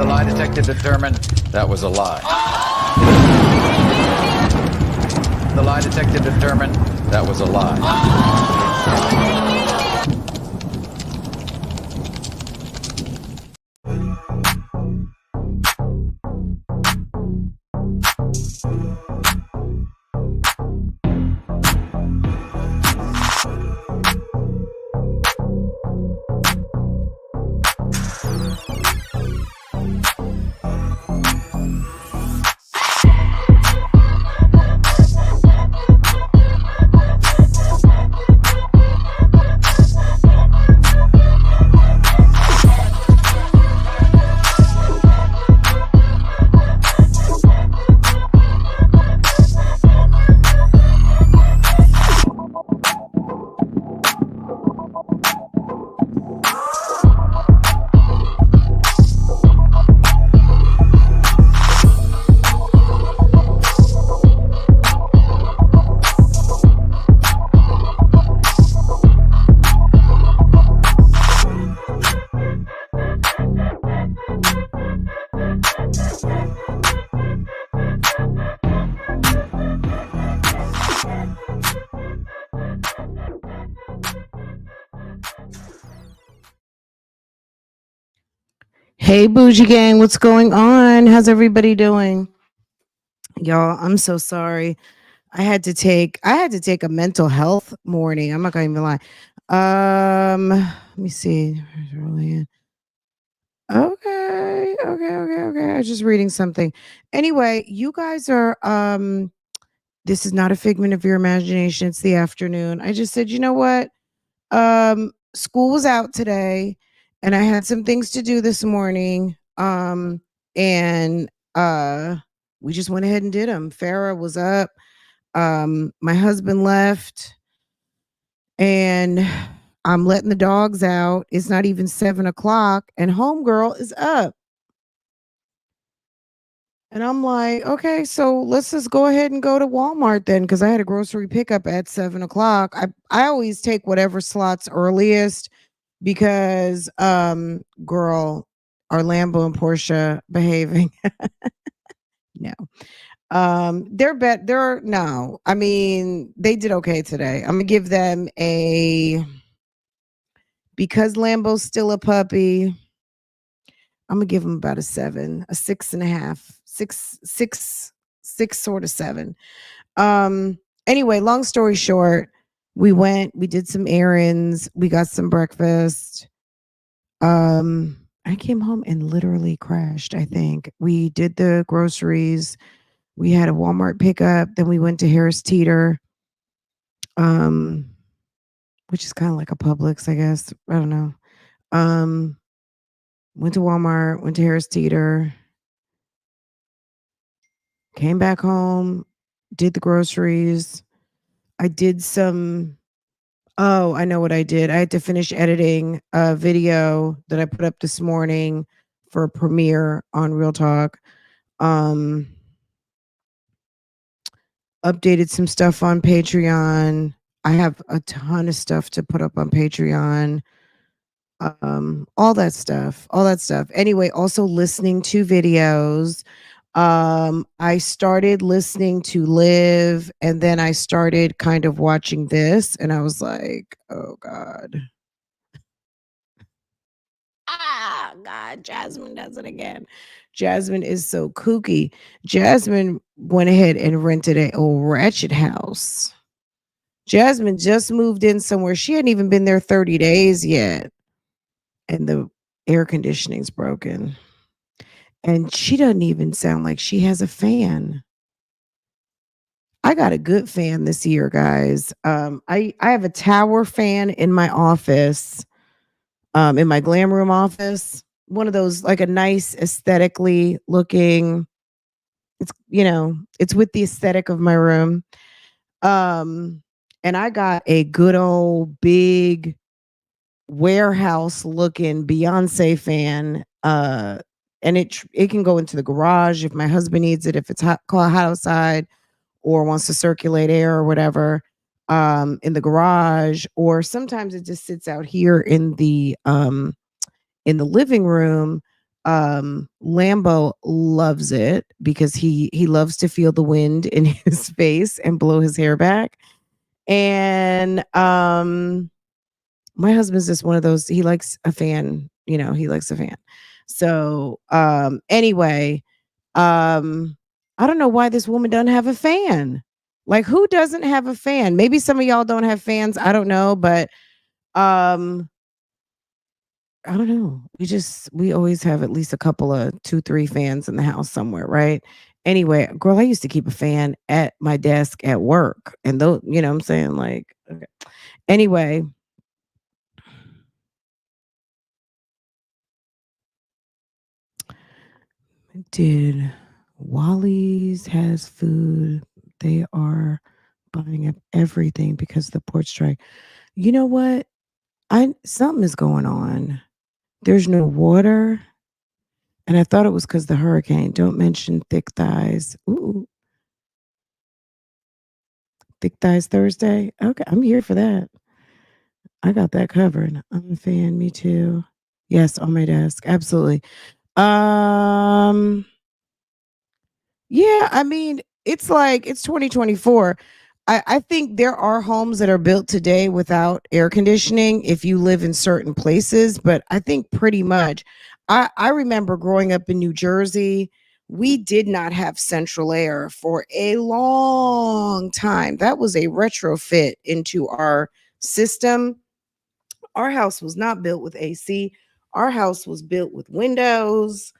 The lie detector determined that was a lie. The lie detector determined that was a lie. Hey, Bougie Gang, what's going on? How's everybody doing? Y'all, I'm so sorry. I had to take a mental health morning. I'm not gonna even lie. Let me see. Okay. I was just reading something. Anyway, you guys are this is not a figment of your imagination. It's the afternoon. I just said, you know what? School was out today and I had some things to do this morning. And we just went ahead and did them. Farah was up. My husband left and I'm letting the dogs out. It's not even 7 o'clock and homegirl is up. And I'm like, okay, so let's just go ahead and go to Walmart then, because I had a grocery pickup at 7 o'clock. I always take whatever slots earliest because girl, are Lambo and Porsche behaving? No. No. I mean, they did okay today. I'm gonna give them because Lambo's still a puppy. I'm gonna give them about a 7, a 6.5, 6 sort of 7. Anyway, long story short, we did some errands, we got some breakfast. I came home and literally crashed, I think. We did the groceries. We had a Walmart pickup, then we went to Harris Teeter, which is kind of like a Publix, I guess. I don't know. Went to Walmart, went to Harris Teeter, came back home, did the groceries. I did some I know what I did. I had to finish editing a video that I put up this morning for a premiere on Real Talk. Updated some stuff on Patreon. I have a ton of stuff to put up on Patreon. All that stuff. Anyway, also listening to videos. I started listening to Live and then I started kind of watching this and I was like, oh God. God, Jasmine does it again. Jasmine is so kooky. Jasmine went ahead and rented a old ratchet house. Jasmine just moved in somewhere. She hadn't even been there 30 days yet. And the air conditioning's broken. And she doesn't even sound like she has a fan. I got a good fan this year, guys. I have a tower fan in my office, in my glam room office. One of those, like a nice aesthetically looking. It's with the aesthetic of my room. And I got a good old big warehouse looking Beyonce fan. And it can go into the garage if my husband needs it, if it's hot outside or wants to circulate air or whatever, in the garage, or sometimes it just sits out here in the living room. Lambo loves it because he loves to feel the wind in his face and blow his hair back. And my husband's just one of those, he likes a fan, he likes a fan. So anyway, I don't know why this woman doesn't have a fan. Like, who doesn't have a fan? Maybe some of y'all don't have fans, I don't know, but um I don't know. We always have at least a couple of 2, 3 fans in the house somewhere, right? Anyway, girl, I used to keep a fan at my desk at work. And though, what I'm saying? Like, okay. Anyway. Did Wally's has food? They are buying up everything because of the port strike. You know what? Something is going on. There's no water. And I thought it was because the hurricane. Don't mention thick thighs. Ooh. Thick thighs Thursday. Okay, I'm here for that. I got that covered. I'm a fan. Me too. Yes, on my desk. Absolutely. Yeah, I mean, it's like it's 2024. I think there are homes that are built today without air conditioning if you live in certain places, but I think pretty much I remember growing up in New Jersey, we did not have central air for a long time. That was a retrofit into our system. Our house was not built with AC. Our house was built with windows,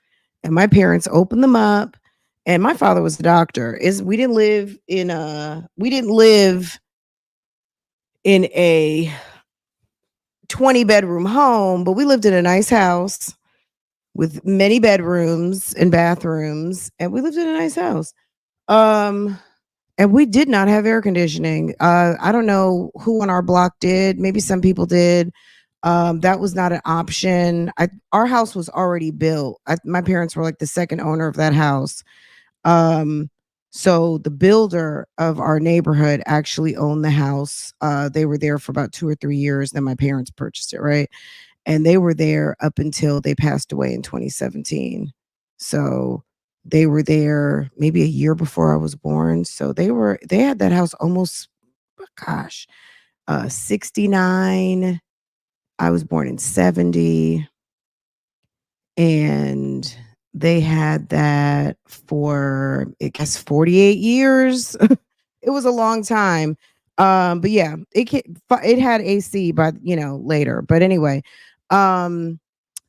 and my parents opened them up. And my father was a doctor. We didn't live in a 20-bedroom home, but we lived in a nice house with many bedrooms and bathrooms, and we lived in a nice house. Um and we did not have air conditioning. I don't know who on our block did. Maybe some people did. That was not an option. Our house was already built. My parents were like the second owner of that house. Um, so the builder of our neighborhood actually owned the house. They were there for about 2 or 3 years. Then my parents purchased it, right? And they were there up until they passed away in 2017. So they were there maybe a year before I was born. So they had that house almost, gosh, 69. I was born in 70, and they had that for, I guess, 48 years. It was a long time. But yeah, it had AC, but later. But anyway, um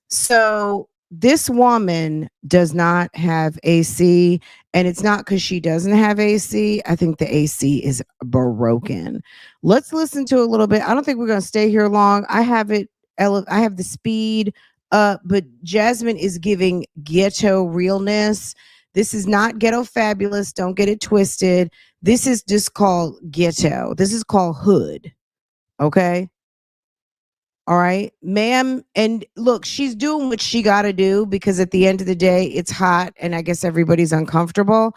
so this woman does not have AC, and it's not because she doesn't have AC. I think the AC is broken. Let's listen to a little bit. I don't think we're gonna stay here long. I have it. I have the speed up, but Jasmine is giving ghetto realness. This is not ghetto fabulous. Don't get it twisted. This is just called ghetto. This is called hood. Okay. All right, ma'am. And look, she's doing what she got to do because at the end of the day, it's hot and I guess everybody's uncomfortable.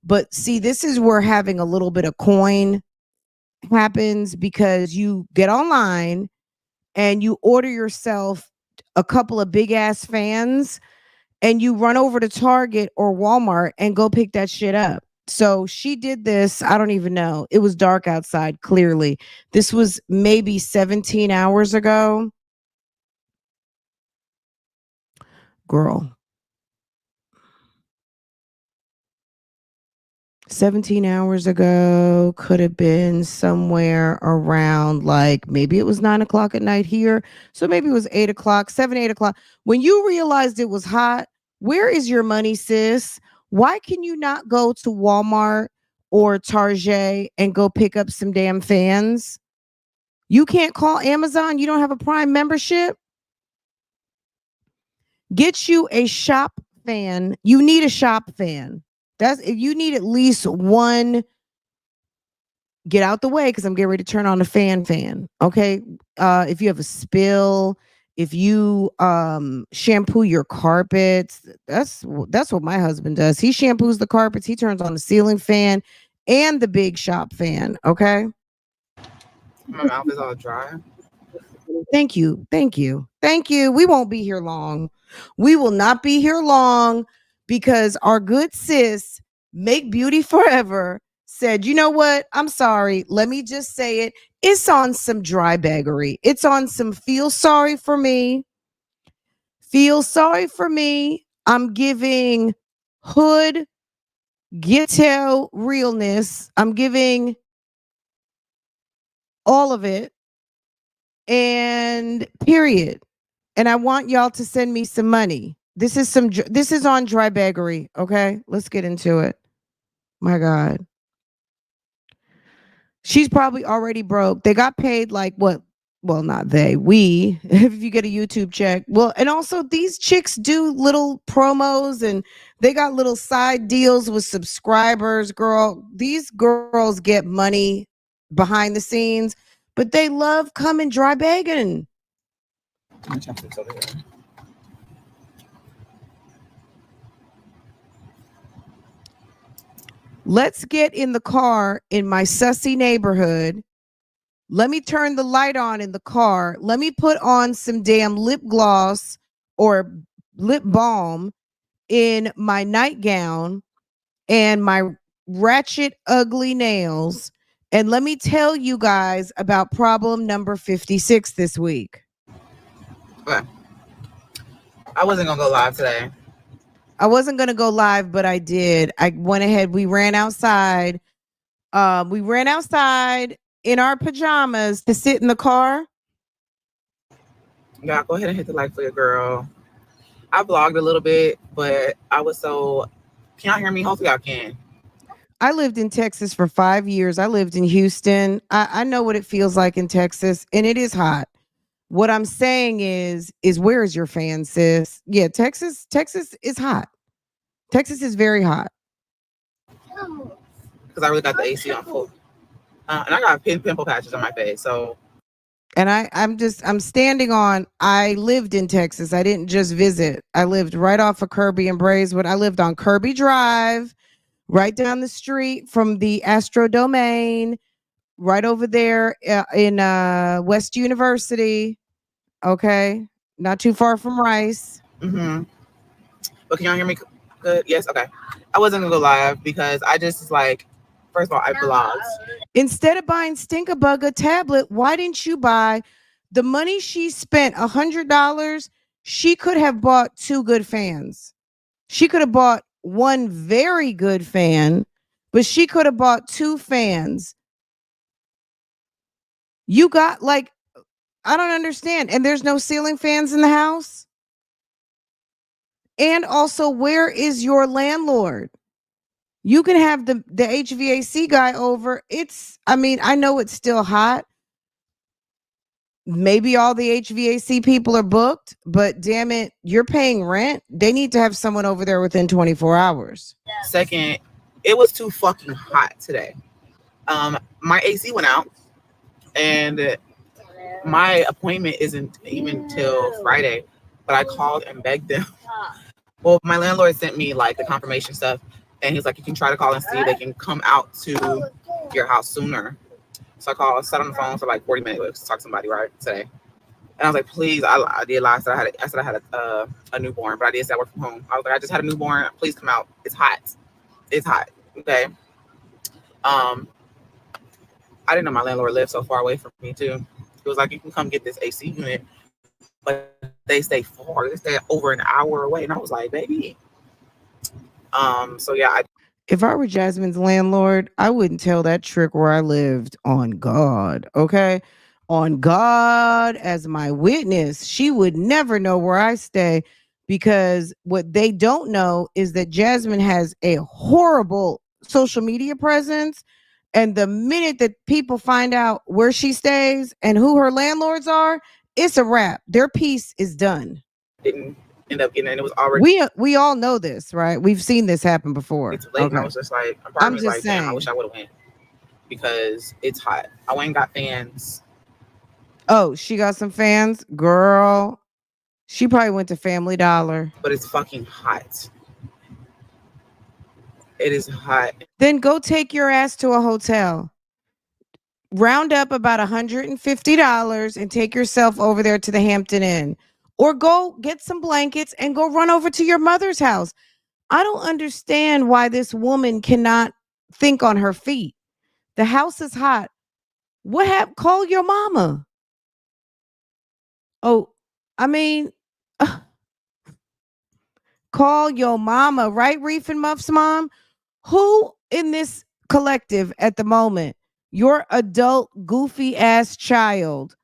But see, this is where having a little bit of coin happens because you get online and you order yourself a couple of big ass fans and you run over to Target or Walmart and go pick that shit up. So she did this. I don't even know. It was dark outside, clearly. This was maybe 17 hours ago. Girl. 17 hours ago could have been somewhere around, like, maybe it was 9 o'clock at night here. So maybe it was 8 o'clock, 7, 8 o'clock. When you realized it was hot, where is your money, sis? Why can you not go to Walmart or Target and go pick up some damn fans? You can't call Amazon. You don't have a Prime membership. Get you a shop fan. You need a shop fan. You need at least one. Get out the way because I'm getting ready to turn on the fan. Okay. If you have a spill, if you shampoo your carpets, that's what my husband does. He shampoos the carpets, he turns on the ceiling fan and the big shop fan. Okay. My mouth is all dry. Thank you. Thank you. Thank you. We won't be here long. We will not be here long because our good sis, Make Beauty Forever, said, you know what? I'm sorry. Let me just say it. It's on some dry baggery. It's on some feel sorry for me. Feel sorry for me. I'm giving hood, ghetto realness. I'm giving all of it. And period. And I want y'all to send me some money. This is on dry baggery, okay? Let's get into it. My God. She's probably already broke. They got paid like what? Well, not they. We, if you get a YouTube check. Well, and also these chicks do little promos and they got little side deals with subscribers, girl. These girls get money behind the scenes, but they love coming dry bagging. Let's get in the car in my sussy neighborhood. Let me turn the light on in the car. Let me put on some damn lip gloss or lip balm in my nightgown and my ratchet, ugly nails. And let me tell you guys about problem number 56 this week. Okay. I wasn't going to go live today. I wasn't going to go live, but I did. I went ahead. We ran outside. We ran outside in our pajamas to sit in the car. Yeah, go ahead and hit the like for your girl. I vlogged a little bit, but I was so... Can y'all hear me? Hopefully y'all can. I lived in Texas for 5 years. I lived in Houston. I know what it feels like in Texas, and it is hot. What I'm saying is where is your fan, sis? Yeah, Texas is hot. Texas is very hot. Because I really got the AC on full. And I got pimple patches on my face, so... And I'm standing on, I lived in Texas. I didn't just visit. I lived right off of Kirby and Braeswood. I lived on Kirby Drive, right down the street from the Astro Domain, right over there in West University. Okay. Not too far from Rice. Mm-hmm. But can y'all hear me good? Yes? Okay. I wasn't going to go live because I just like, first of all, I vlogged. Instead of buying Stinkabug a tablet, why didn't you buy the money she spent $100? She could have bought 2 good fans. She could have bought 1 very good fan, but she could have bought 2 fans. You got like, I don't understand. And there's no ceiling fans in the house. And also, where is your landlord? You can have the HVAC guy over. I know it's still hot. Maybe all the HVAC people are booked, but damn it, you're paying rent. They need to have someone over there within 24 hours. Second, it was too fucking hot today. My AC went out and my appointment isn't even till Friday, but I called and begged them. Well, my landlord sent me like the confirmation stuff, and he's like, you can try to call and see if they can come out to your house sooner. So I called, sat on the phone for like 40 minutes to talk to somebody right today. And I was like, please, I did lie. I said I had a newborn, but I did say I work from home. I was like, I just had a newborn. Please come out. It's hot. It's hot. Okay. I didn't know my landlord lived so far away from me too. It was like, you can come get this AC unit, but they stay far. They stay over an hour away. And I was like, baby. So yeah. If I were Jasmine's landlord, I wouldn't tell that trick where I lived, on God. Okay. On God as my witness. She would never know where I stay, because what they don't know is that Jasmine has a horrible social media presence. And the minute that people find out where she stays and who her landlords are, it's a wrap. Their piece is done. Didn't end up getting it. It was already. We all know this, right? We've seen this happen before. It's late, okay. And I was just like, I'm just like, saying. damn, I wish I would have went because it's hot. I went and got fans. Oh, she got some fans, girl. She probably went to Family Dollar. But it's fucking hot. It is hot. Then go take your ass to a hotel. round up about $150 and take yourself over there to the Hampton Inn, or go get some blankets and go run over to your mother's house. I don't understand why this woman cannot think on her feet. The house is hot. What happened? Call your mama. Oh, I mean, call your mama, right? Reef and Muff's mom. Who in this collective at the moment, your adult goofy ass child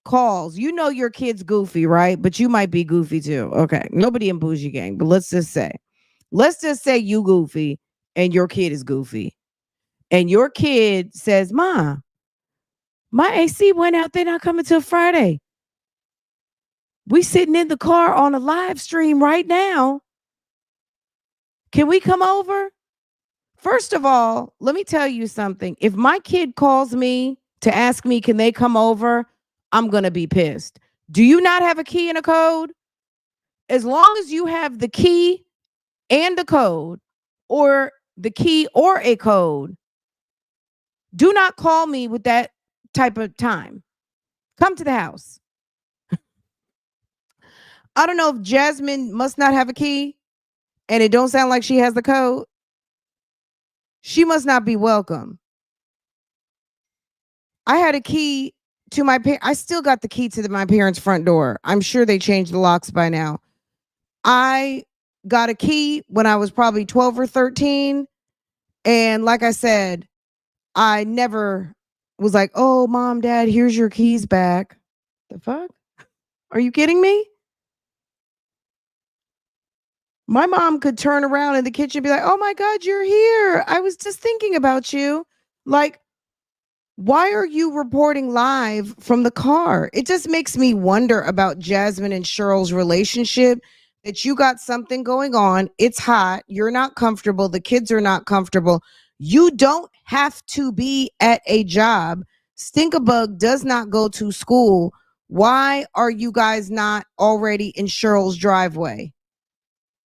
calls? You know your kid's goofy, right? But you might be goofy too. Okay. Nobody in Bougie Gang, but let's just say you goofy and your kid is goofy. And your kid says, "Ma, my AC went out. They're not coming till Friday. We sitting in the car on a live stream right now. Can we come over?" First of all, let me tell you something. If my kid calls me to ask me, can they come over? I'm going to be pissed. Do you not have a key and a code? As long as you have the key and a code, or the key or a code, do not call me with that type of time. Come to the house. I don't know if Jasmine must not have a key and it don't sound like she has the code. She must not be welcome. I had a key to my I still got the key to my parents' front door. I'm sure they changed the locks by now. I got a key when I was probably 12 or 13. And like I said, I never was like, "Oh, mom, dad, here's your keys back." The fuck? Are you kidding me? My mom could turn around in the kitchen and be like, "Oh my God, you're here. I was just thinking about you." Like, why are you reporting live from the car? It just makes me wonder about Jasmine and Cheryl's relationship, that you got something going on. It's hot. You're not comfortable. The kids are not comfortable. You don't have to be at a job. Stinkabug does not go to school. Why are you guys not already in Cheryl's driveway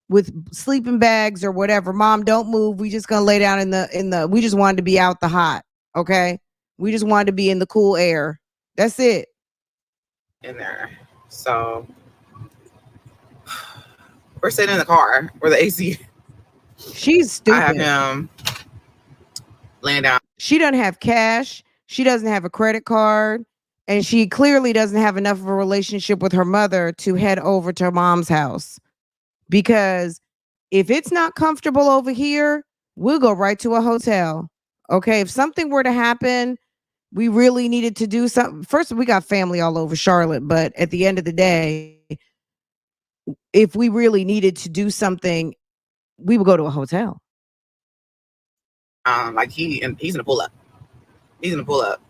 with sleeping bags or whatever? Mom, don't move. We just gonna lay down in the we just wanted to be out the hot. Okay. We just wanted to be in the cool air. That's it. In there. So we're sitting in the car where the AC. She's stupid. I have him laying down. She doesn't have cash. She doesn't have a credit card. And she clearly doesn't have enough of a relationship with her mother to head over to her mom's house. Because if it's not comfortable over here, we'll go right to a hotel. Okay. If something were to happen, we really needed to do something. First, we got family all over Charlotte, but at the end of the day, if we really needed to do something, we would go to a hotel. Like he's gonna pull up. He's gonna pull up.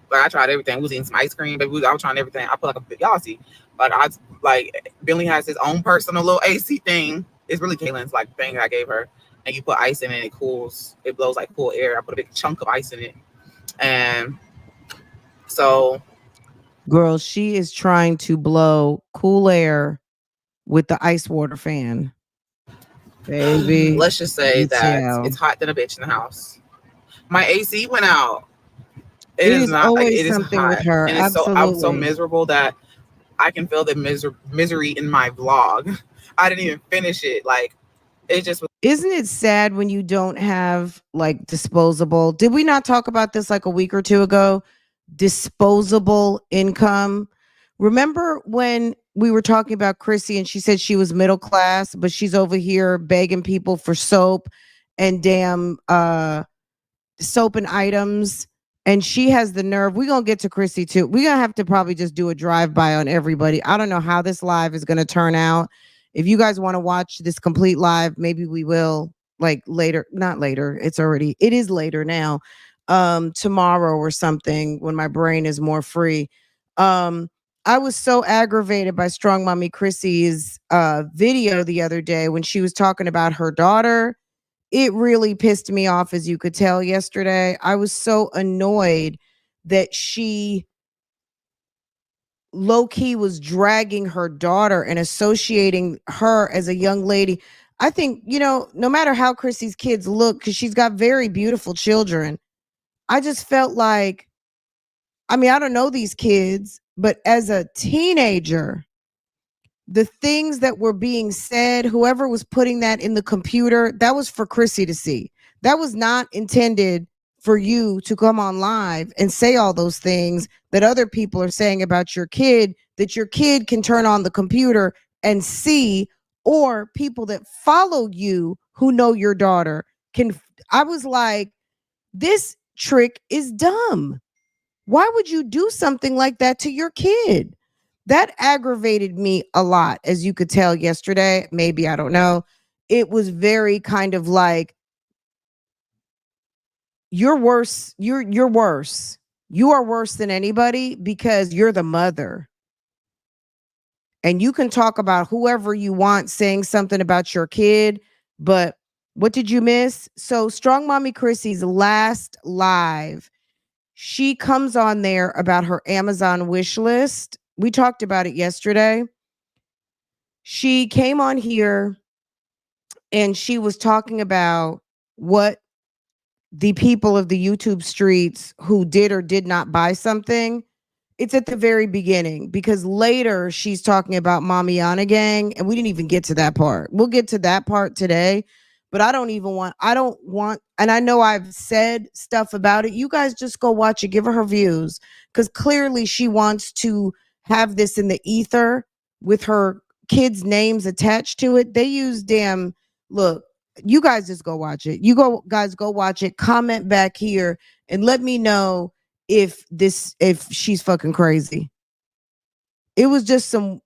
But I tried everything. We was eating some ice cream, but I was trying everything. I put like y'all see. But I like Billy has his own personal little AC thing. It's really Kaylin's like thing I gave her. And you put ice in it, it cools. It blows like cool air. I put a big chunk of ice in it. And so, girl, she is trying to blow cool air with the ice water fan. Baby, let's just say that it's hot than a bitch in the house. My AC went out. It is not always like, it something is hot. with her. And Absolutely. I'm so miserable that I can feel the misery in my vlog. I didn't even finish it. Like, it just was. Isn't it sad when you don't have like disposable? Did we not talk about this like a week or two ago? Disposable income. Remember when we were talking about Chrissy and she said she was middle class, but she's over here begging people for soap and damn soap and items. And she has the nerve. We're going to get to Chrissy too. We're going to have to probably just do a drive-by on everybody. I don't know how this live is going to turn out. If you guys want to watch this complete live, maybe we will like later. Not later. It is later now. Tomorrow or something when my brain is more free. I was so aggravated by Strong Mommy Chrissy's video the other day when she was talking about her daughter. It really pissed me off, as you could tell yesterday. I was so annoyed that she low-key was dragging her daughter and associating her as a young lady. I think, no matter how Chrissy's kids look, because she's got very beautiful children, I just felt like I mean, I don't know these kids, but as a teenager, the things that were being said, whoever was putting that in the computer, that was for Chrissy to see. That was not intended for you to come on live and say all those things that other people are saying about your kid, that your kid can turn on the computer and see, or people that follow you who know your daughter can. I was like, this trick is dumb. Why would you do something like that to your kid? That aggravated me a lot, as you could tell yesterday. Maybe, I don't know. It was very kind of like, you're worse. You're worse. You are worse than anybody because you're the mother. And you can talk about whoever you want saying something about your kid, but what did you miss? So Strong Mommy Chrissy's last live, she comes on there about her Amazon wish list. We talked about it yesterday. She came on here and she was talking about what the people of the YouTube streets who did or did not buy something. It's at the very beginning, because later she's talking about Mamiana Gang, and we didn't even get to that part. We'll get to that part today, but I don't want, and I know I've said stuff about it. You guys just go watch it, give her views, because clearly she wants to have this in the ether with her kids' names attached to it. They use look, you guys just go watch it. Guys go watch it, comment back here and let me know if she's fucking crazy. It was just some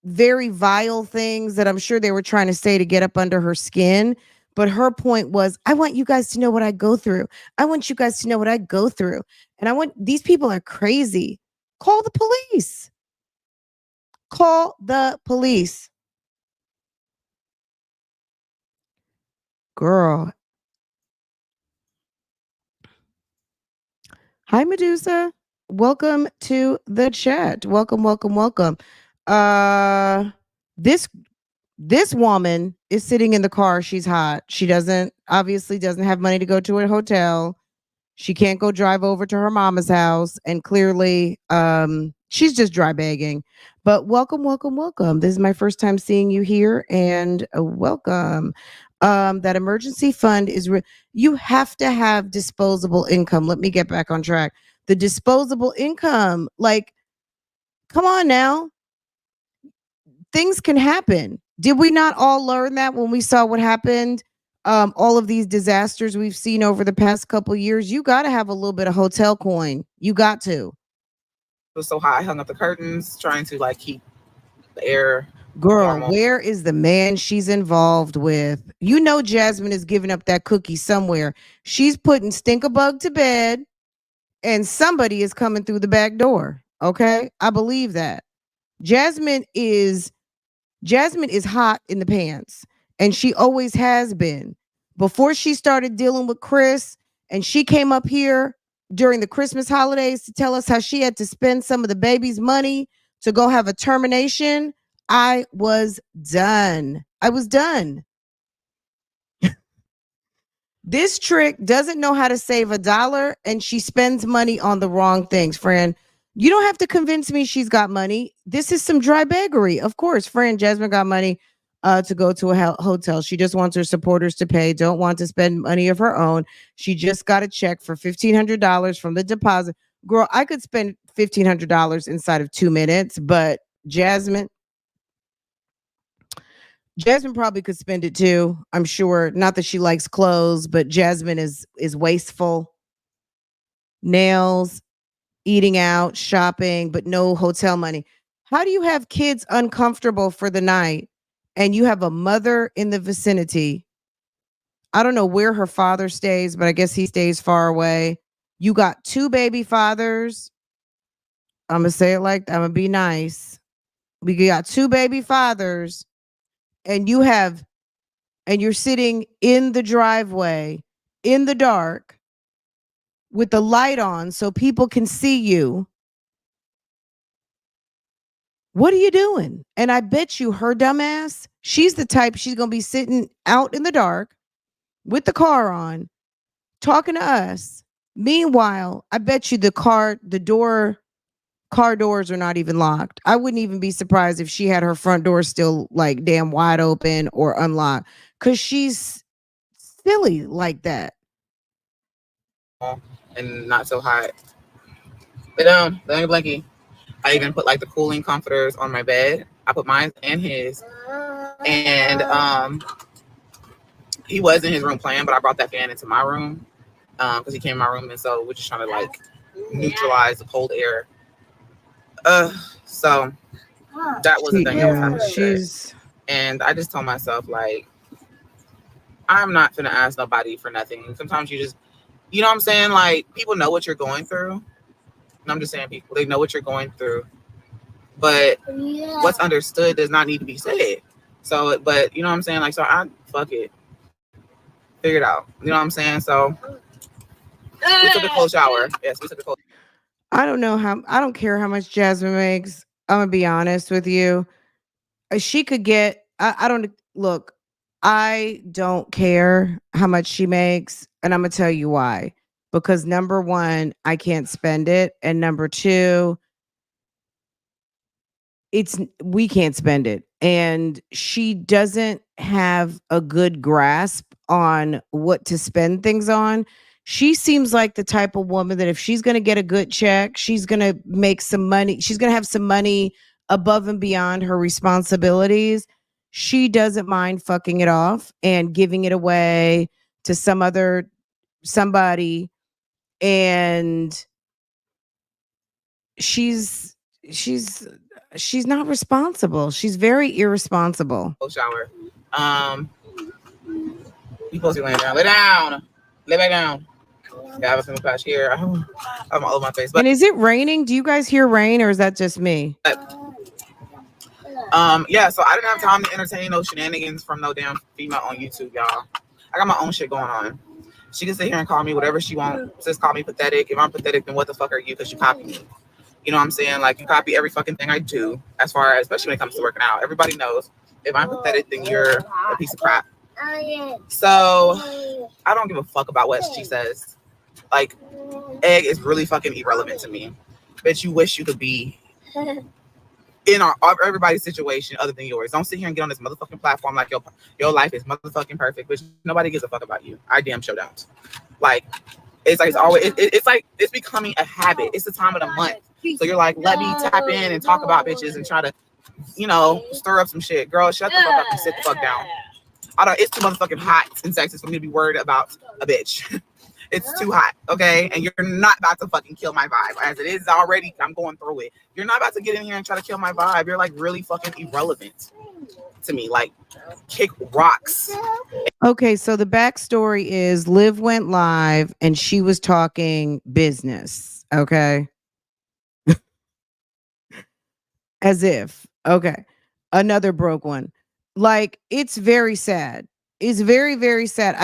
very vile things that I'm sure they were trying to say to get up under her skin. But her point was, I want you guys to know what I go through. I want you guys to know what I go through. And these people are crazy. Call the police. Call the police. Girl. Hi, Medusa. Welcome to the chat. Welcome. This woman is sitting in the car. She's hot. She obviously doesn't have money to go to a hotel. She can't go drive over to her mama's house. And clearly, she's just dry begging. But welcome. This is my first time seeing you here, and welcome. That emergency fund is you have to have disposable income. Let me get back on track. The disposable income, like, come on now. Things can happen. Did we not all learn that when we saw what happened? All of these disasters we've seen over the past couple years. You got to have a little bit of hotel coin. You got to. It was so hot, I hung up the curtains, trying to like keep the air. Girl, normal. Where is the man she's involved with? You know Jasmine is giving up that cookie somewhere. She's putting Stinkabug to bed, and somebody is coming through the back door. Okay? I believe that. Jasmine is hot in the pants, and she always has been. Before she started dealing with Chris, and she came up here during the Christmas holidays to tell us how she had to spend some of the baby's money to go have a termination, I was done. This trick doesn't know how to save $1, and she spends money on the wrong things, friend. You don't have to convince me she's got money. This is some dry beggary. Of course, friend Jasmine got money to go to a hotel. She just wants her supporters to pay, don't want to spend money of her own. She just got a check for $1,500 from the deposit. Girl, I could spend $1,500 inside of 2 minutes, but Jasmine probably could spend it too. I'm sure. Not that she likes clothes, but Jasmine is wasteful. Nails, eating out, shopping, but no hotel money. How do you have kids uncomfortable for the night and you have a mother in the vicinity? I don't know where her father stays, but I guess he stays far away. You got 2 baby fathers. I'm going to say it like that. I'm going to be nice. We got 2 baby fathers, and you're sitting in the driveway in the dark with the light on so people can see you. What are you doing? And I bet you her dumbass, she's the type, she's going to be sitting out in the dark with the car on, talking to us Meanwhile, I bet you the car doors are not even locked. I wouldn't even be surprised if she had her front door still like damn wide open or unlocked because she's silly like that. And not so hot. Lay down, lay on your blankie. I even put like the cooling comforters on my bed. I put mine and his. And he was in his room playing, but I brought that fan into my room because he came in my room, and so we're just trying to like neutralize the cold air. So that was the thing that was happening today. And I just told myself, like, I'm not gonna ask nobody for nothing. Sometimes you just, you know what I'm saying? Like, people know what you're going through. And I'm just saying, people, they know what you're going through. But what's understood does not need to be said. So, but you know what I'm saying? Like, so I fuck it. Figure it out. You know what I'm saying? So we took a cold shower. Yes, we took a cold. I don't care how much Jasmine makes. I'm gonna be honest with you. She could get. I don't look. I don't care how much she makes, and I'm gonna tell you why. Because number one, I can't spend it, and number two, we can't spend it, and she doesn't have a good grasp on what to spend things on. She seems like the type of woman that if she's going to get a good check, she's going to make some money. She's going to have some money above and beyond her responsibilities. She doesn't mind fucking it off and giving it away to somebody, and she's not responsible. She's very irresponsible. Cold shower. You supposed to be laying down. Lay down. Lay back down. Yeah, I have a simple patch here. I'm all over my face. But and is it raining? Do you guys hear rain, or is that just me? Yeah, so I didn't have time to entertain no shenanigans from no damn female on YouTube, y'all. I got my own shit going on. She can sit here and call me whatever she wants. Just call me pathetic. If I'm pathetic, then what the fuck are you? Because you copy me. You know what I'm saying? Like, you copy every fucking thing I do, as far as, especially when it comes to working out. Everybody knows if I'm pathetic, then you're a piece of crap. So I don't give a fuck about what she says. Like, egg is really fucking irrelevant to me. Bitch, you wish you could be in everybody's situation other than yours. Don't sit here and get on this motherfucking platform like your life is motherfucking perfect, bitch. Nobody gives a fuck about you. I damn sure don't. Like, it's like it's always it's like it's becoming a habit. It's the time of the month. So you're like, let me tap in and talk about bitches and try to, you know, stir up some shit. Girl, shut the fuck up and sit the fuck down. It's too motherfucking hot in Texas for me to be worried about a bitch. It's too hot, okay? And you're not about to fucking kill my vibe. As it is already, I'm going through it. You're not about to get in here and try to kill my vibe. You're like really fucking irrelevant to me. Like, kick rocks. Okay, so the backstory is Liv went live and she was talking business, okay? As if, okay, another broke one. Like, it's very sad. It's very, very sad.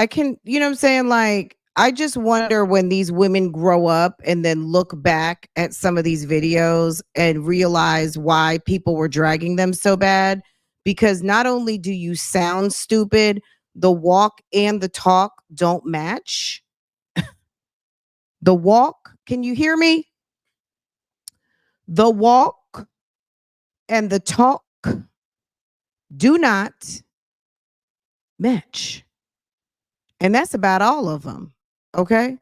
You know what I'm saying? Like, I just wonder when these women grow up and then look back at some of these videos and realize why people were dragging them so bad. Because not only do you sound stupid, the walk and the talk don't match. The walk, can you hear me? The walk and the talk do not match. And that's about all of them. Okay.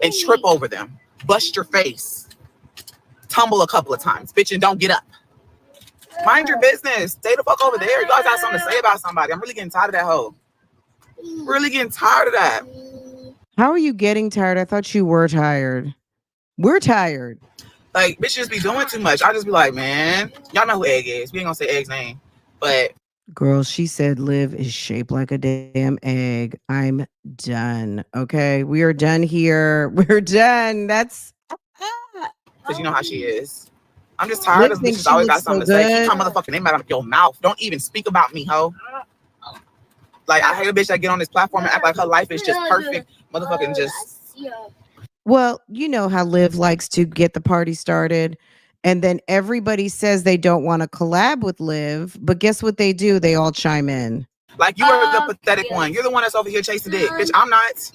And trip over them. Bust your face. Tumble a couple of times. Bitch, and don't get up. Mind your business. Stay the fuck over there. You guys have something to say about somebody. I'm really getting tired of that hoe. Really getting tired of that. How are you getting tired? I thought you were tired. We're tired. Like, bitches be doing too much. I just be like, man, y'all know who Egg is. We ain't gonna say Egg's name. But girl, she said Liv is shaped like a damn egg. I'm done. Okay. We are done here. We're done. That's because you know how she is. I'm just tired of bitches always got something to say. Keep my motherfucking name out of your mouth. Don't even speak about me, ho. Like, I hate a bitch that get on this platform and act like her life is just perfect. Motherfucking just. Well, you know how Liv likes to get the party started. And then everybody says they don't want to collab with Liv. But guess what they do? They all chime in. Like you are the pathetic one. You're the one that's over here chasing dick, bitch. I'm not.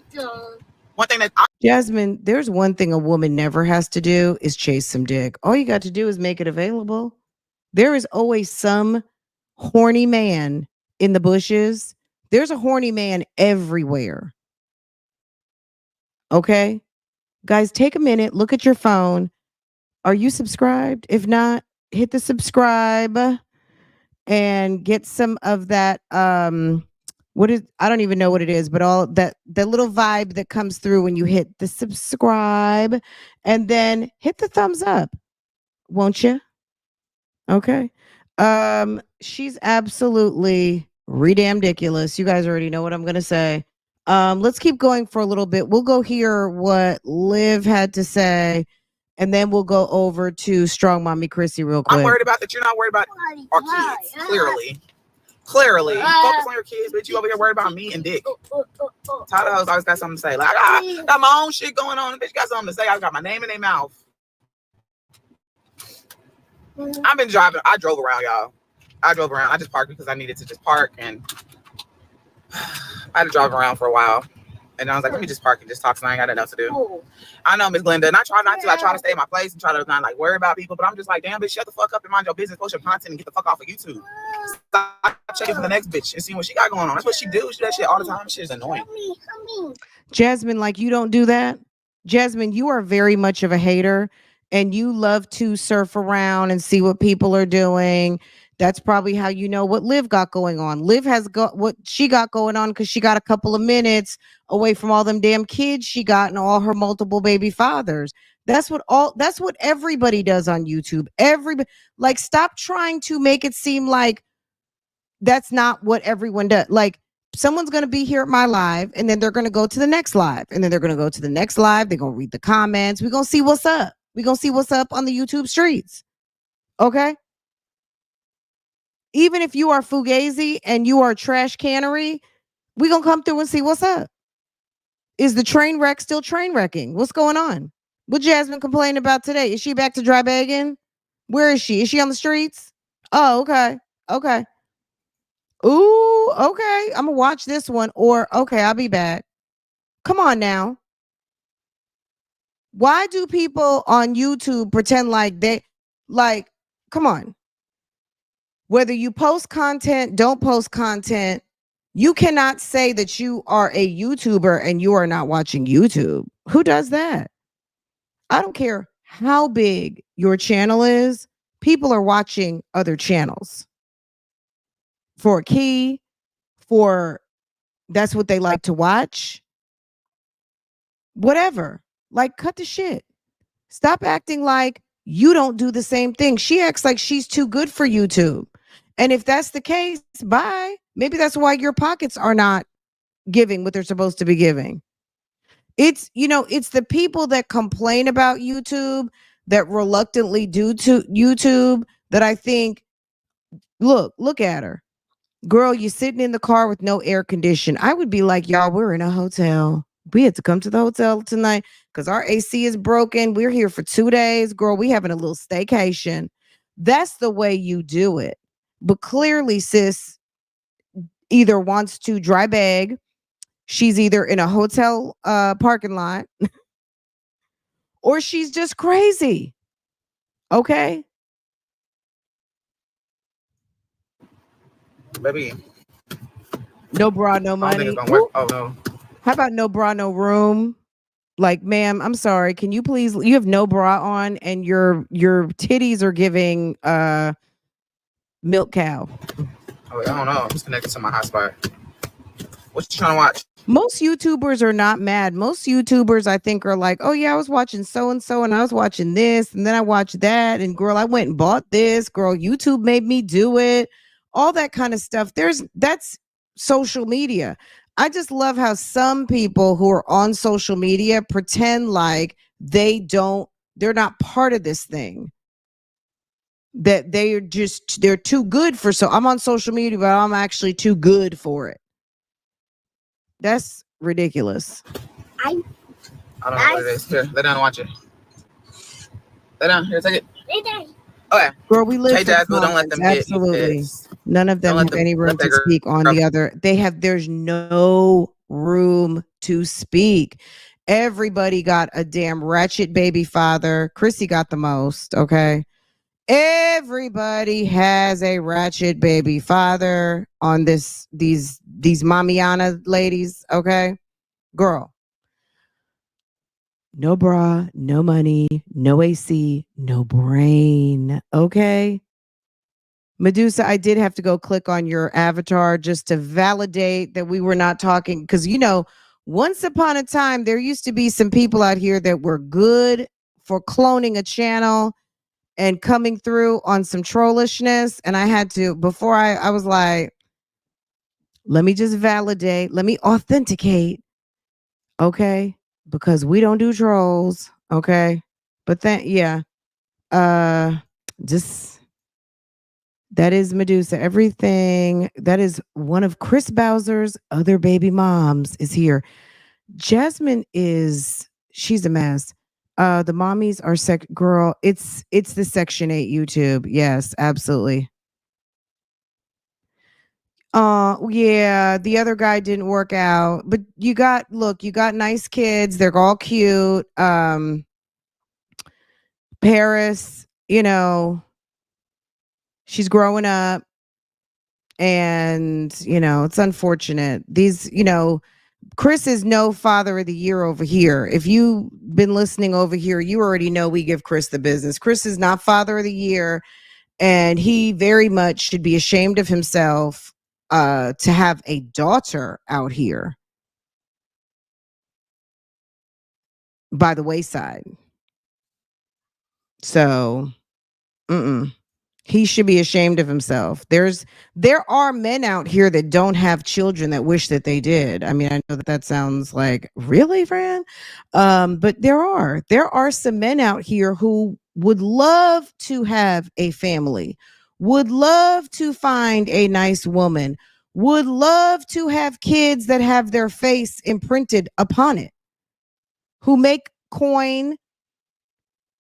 One thing that Jasmine, there's one thing a woman never has to do is chase some dick. All you got to do is make it available. There is always some horny man in the bushes. There's a horny man everywhere. Okay? Guys, take a minute, look at your phone. Are you subscribed? If not, hit the subscribe and get some of that what is, I don't even know what it is, but all that the little vibe that comes through when you hit the subscribe, and then hit the thumbs up. Won't you? Okay. She's absolutely redamdiculous. You guys already know what I'm going to say. Let's keep going for a little bit. We'll go hear what Liv had to say, and then we'll go over to Strong Mommy Chrissy real quick. I'm worried about that. You're not worried about our kids. Clearly. Focus on your kids, bitch. You over here worried about me and dick. Tired of hoes always got something to say. Like, I got my own shit going on. Bitch got something to say. I got my name in their mouth. I've been driving. I drove around, y'all. I just parked because I needed to just park, and I had to drive around for a while. And I was like, let me just park and just talk, so I ain't got nothing else to do. I know, Miss Glenda, and I try not to. I try to stay in my place and try to not like worry about people, but I'm just like, damn, bitch, shut the fuck up and mind your business, post your content, and get the fuck off of YouTube. Stop checking for the next bitch and seeing what she got going on. That's what she do. She do that shit all the time. Shit is annoying. Jasmine, like, you don't do that. Jasmine, you are very much of a hater, and you love to surf around and see what people are doing. That's probably how you know what Liv got going on. Liv has got what she got going on because she got a couple of minutes away from all them damn kids she got and all her multiple baby fathers. That's what everybody does on YouTube. Everybody, like, stop trying to make it seem like that's not what everyone does. Like, someone's going to be here at my live, and then they're going to go to the next live, and then they're going to go to the next live. They're going to read the comments. We're going to see what's up. We're going to see what's up on the YouTube streets. Okay? Even if you are Fugazi and you are trash cannery, we're going to come through and see what's up. Is the train wreck still train wrecking? What's going on? What Jasmine complaining about today? Is she back to dry bagging? Where is she? Is she on the streets? Oh, okay. Okay. Ooh, okay. I'm going to watch this one. Or, okay, I'll be back. Come on now. Why do people on YouTube pretend like come on. Whether you post content, don't post content, you cannot say that you are a YouTuber and you are not watching YouTube. Who does that? I don't care how big your channel is. People are watching other channels for a key, for that's what they like to watch. Whatever. Like, cut the shit. Stop acting like you don't do the same thing. She acts like she's too good for YouTube. And if that's the case, bye. Maybe that's why your pockets are not giving what they're supposed to be giving. It's, it's the people that complain about YouTube, that reluctantly do to YouTube, that I think, look at her. Girl, you're sitting in the car with no air condition. I would be like, y'all, we're in a hotel. We had to come to the hotel tonight because our AC is broken. We're here for 2 days. Girl, we having a little staycation. That's the way you do it. But clearly, sis either wants to dry bag. She's either in a hotel parking lot or she's just crazy. Okay? Baby. No bra, no money. I don't think it's gonna work. Oh, no. How about no bra, no room? Like, ma'am, I'm sorry. Can you please, you have no bra on and your titties are giving milk cow. Oh, I don't know. I'm just connected to my hotspot. What you trying to watch? Most YouTubers are not mad. Most YouTubers, I think, are like, oh yeah, I was watching so-and-so and I was watching this and then I watched that and girl, I went and bought this. Girl, YouTube made me do it. All that kind of stuff. That's social media. I just love how some people who are on social media pretend like they're not part of this thing. That they're too good for, so I'm on social media, but I'm actually too good for it. That's ridiculous. I don't know what it is. Here, lay down and watch it. Lay down. Here, take it. Okay. Girl, we live. Hey, Jasmine, don't let them absolutely. get None of them Don't have any room let that to speak on girl. the other. There's no room to speak. Everybody got a damn ratchet baby father. Chrissy got the most, okay? Everybody has a ratchet baby father on these Mamiana ladies, okay? Girl. No bra, no money, no AC, no brain, okay? Medusa, I did have to go click on your avatar just to validate that we were not talking. Because, once upon a time, there used to be some people out here that were good for cloning a channel and coming through on some trollishness. And I had to, before I was like, let me just validate, let me authenticate. Okay. Because we don't do trolls. Okay. But then, yeah. Just that is Medusa. Everything that is one of Chris Bowser's other baby moms is here. Jasmine she's a mess. The mommies are girl. It's the Section 8 YouTube. Yes, absolutely. Yeah, the other guy didn't work out, but you got nice kids. They're all cute. Paris, she's growing up, and it's unfortunate. These, Chris is no father of the year over here. If you've been listening over here, you already know we give Chris the business. Chris is not father of the year, and he very much should be ashamed of himself to have a daughter out here by the wayside. So, he should be ashamed of himself. There are men out here that don't have children that wish that they did. I mean, I know that sounds like, really, Fran? But there are some men out here who would love to have a family, would love to find a nice woman, would love to have kids that have their face imprinted upon it, who make coin,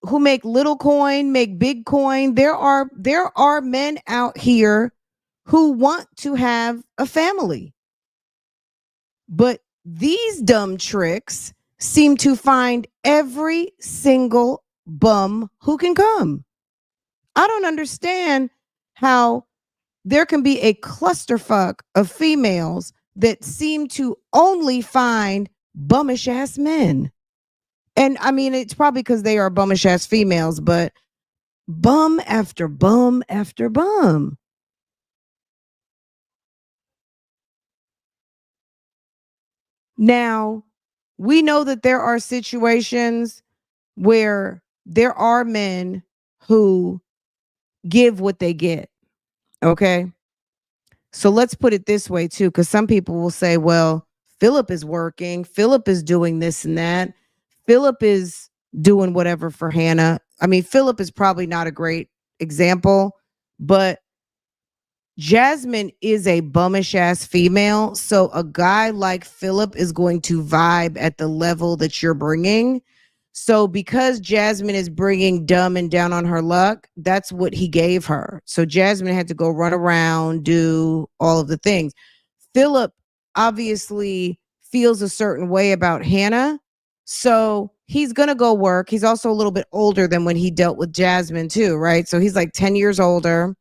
who make little coin, make big coin. There are men out here who want to have a family. But these dumb tricks seem to find every single bum who can come. I don't understand how there can be a clusterfuck of females that seem to only find bummish ass men. And I mean, it's probably because they are bummish ass females, but bum after bum after bum. Now, we know that there are situations where there are men who give what they get. Okay. So let's put it this way, too, because some people will say, well, Philip is working. Philip is doing this and that. Philip is doing whatever for Hannah. I mean, Philip is probably not a great example, but Jasmine is a bummish ass female. So a guy like Philip is going to vibe at the level that you're bringing. So because Jasmine is bringing dumb and down on her luck, that's what he gave her. So Jasmine had to go run around, do all of the things. Philip obviously feels a certain way about Hannah. So he's going to go work. He's also a little bit older than when he dealt with Jasmine too, right? So he's like 10 years older.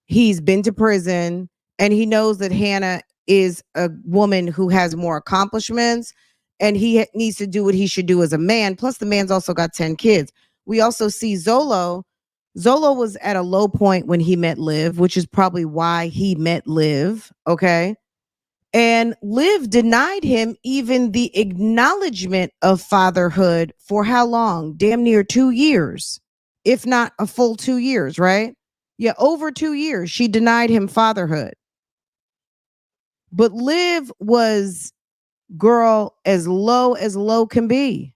He's been to prison, and he knows that Hannah is a woman who has more accomplishments, and he needs to do what he should do as a man. Plus, the man's also got 10 kids. We also see Zolo. Zolo was at a low point when he met Liv, which is probably why he met Liv. Okay. And Liv denied him even the acknowledgement of fatherhood for how long? Damn near 2 years, if not a full 2 years, right? Yeah, over 2 years, she denied him fatherhood. But Liv was, girl, as low can be.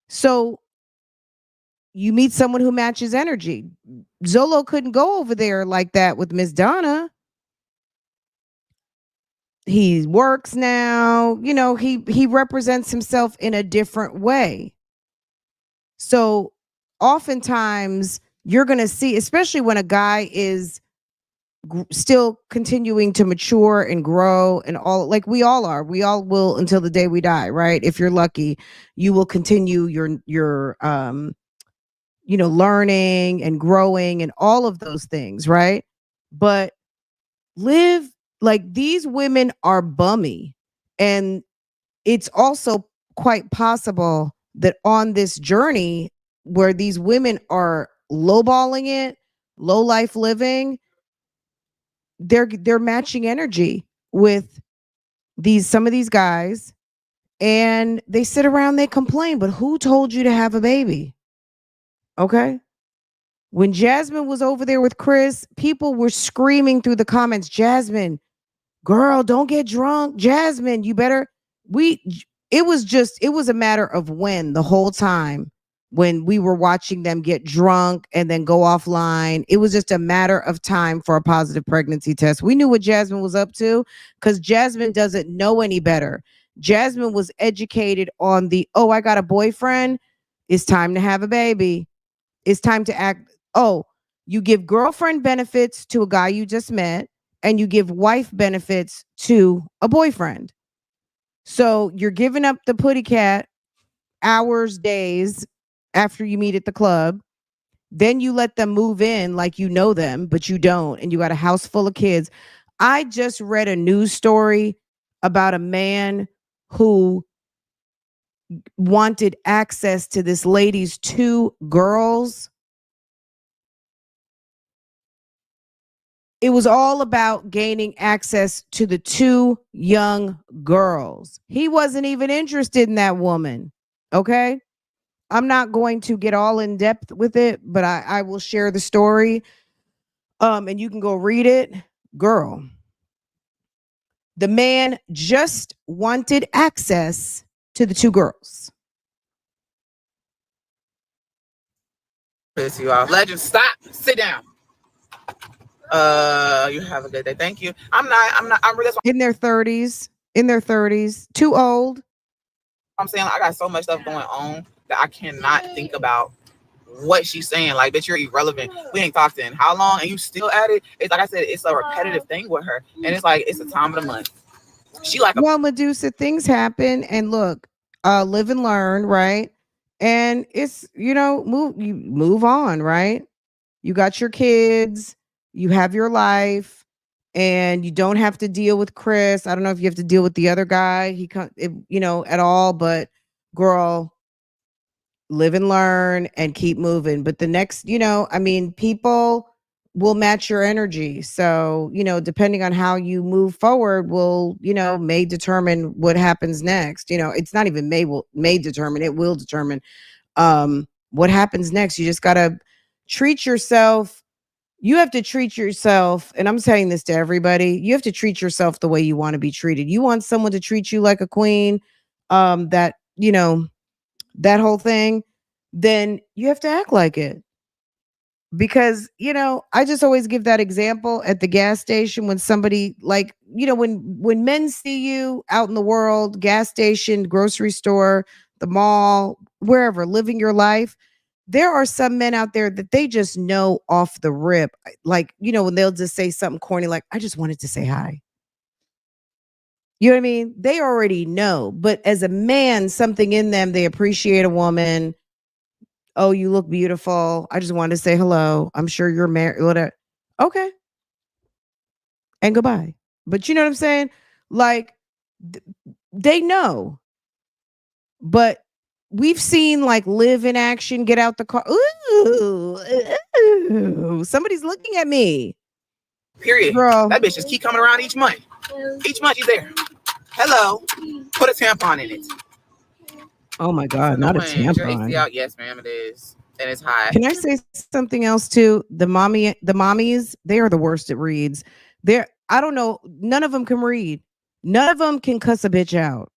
So you meet someone who matches energy. Zolo couldn't go over there like that with Miss Donna. He works now, he represents himself in a different way. So oftentimes you're going to see, especially when a guy is still continuing to mature and grow and all, like we all are. We all will until the day we die, right? If you're lucky, you will continue your learning and growing and all of those things, right? But live like these women are bummy. And it's also quite possible that on this journey where these women are lowballing it, low life living, they're matching energy with some of these guys, and they sit around, they complain, but who told you to have a baby? Okay. When Jasmine was over there with Chris, people were screaming through the comments, Jasmine, girl, don't get drunk. Jasmine, you better. It was a matter of when the whole time when we were watching them get drunk and then go offline. It was just a matter of time for a positive pregnancy test. We knew what Jasmine was up to because Jasmine doesn't know any better. Jasmine was educated on oh, I got a boyfriend. It's time to have a baby. It's time to act. Oh, you give girlfriend benefits to a guy you just met, and you give wife benefits to a boyfriend. So you're giving up the putty cat hours, days after you meet at the club. Then you let them move in like you know them, but you don't. And you got a house full of kids. I just read a news story about a man who wanted access to this lady's 2 girls. It was all about gaining access to the 2 young girls. He wasn't even interested in that woman. Okay. I'm not going to get all in depth with it, but I will share the story. And you can go read it. Girl, the man just wanted access to the 2 girls. Piss you off. Legend, stop. Sit down. You have a good day. Thank you. I'm really in their 30s. Too old. I'm saying I got so much stuff going on that I cannot think about what she's saying. Like, bitch, you're irrelevant. We ain't talked in how long, and you still at it. It's like I said, it's a repetitive thing with her, and it's like it's the time of the month. She like well, Medusa, things happen, and look, live and learn, right? And it's you move on, right? You got your kids, you have your life, and you don't have to deal with Chris. I don't know if you have to deal with the other guy. He can't, at all. But girl, live and learn and keep moving. But the next, people will match your energy. So, depending on how you move forward will, may determine what happens next. It's not even may determine, it will determine what happens next. You just got to treat yourself. You have to treat yourself. And I'm saying this to everybody. You have to treat yourself the way you want to be treated. You want someone to treat you like a queen, that whole thing, then you have to act like it. Because, I just always give that example at the gas station when somebody when men see you out in the world, gas station, grocery store, the mall, wherever, living your life, there are some men out there that they just know off the rip. Like, when they'll just say something corny, like, I just wanted to say hi. You know what I mean? They already know. But as a man, something in them, they appreciate a woman. Oh, you look beautiful. I just wanted to say hello. I'm sure you're married. Whatever. Okay. And goodbye. But you know what I'm saying? Like, they know. But we've seen live in action, get out the car. Ooh, somebody's looking at me. Period. Girl. That bitch just keep coming around each month. Each month she's there. Hello. Put a tampon in it. Oh my God, not a tampon. Your AC out? Yes, ma'am, it is. And it's high. Can I say something else too? The mommies, they are the worst at reads. I don't know. None of them can read. None of them can cuss a bitch out.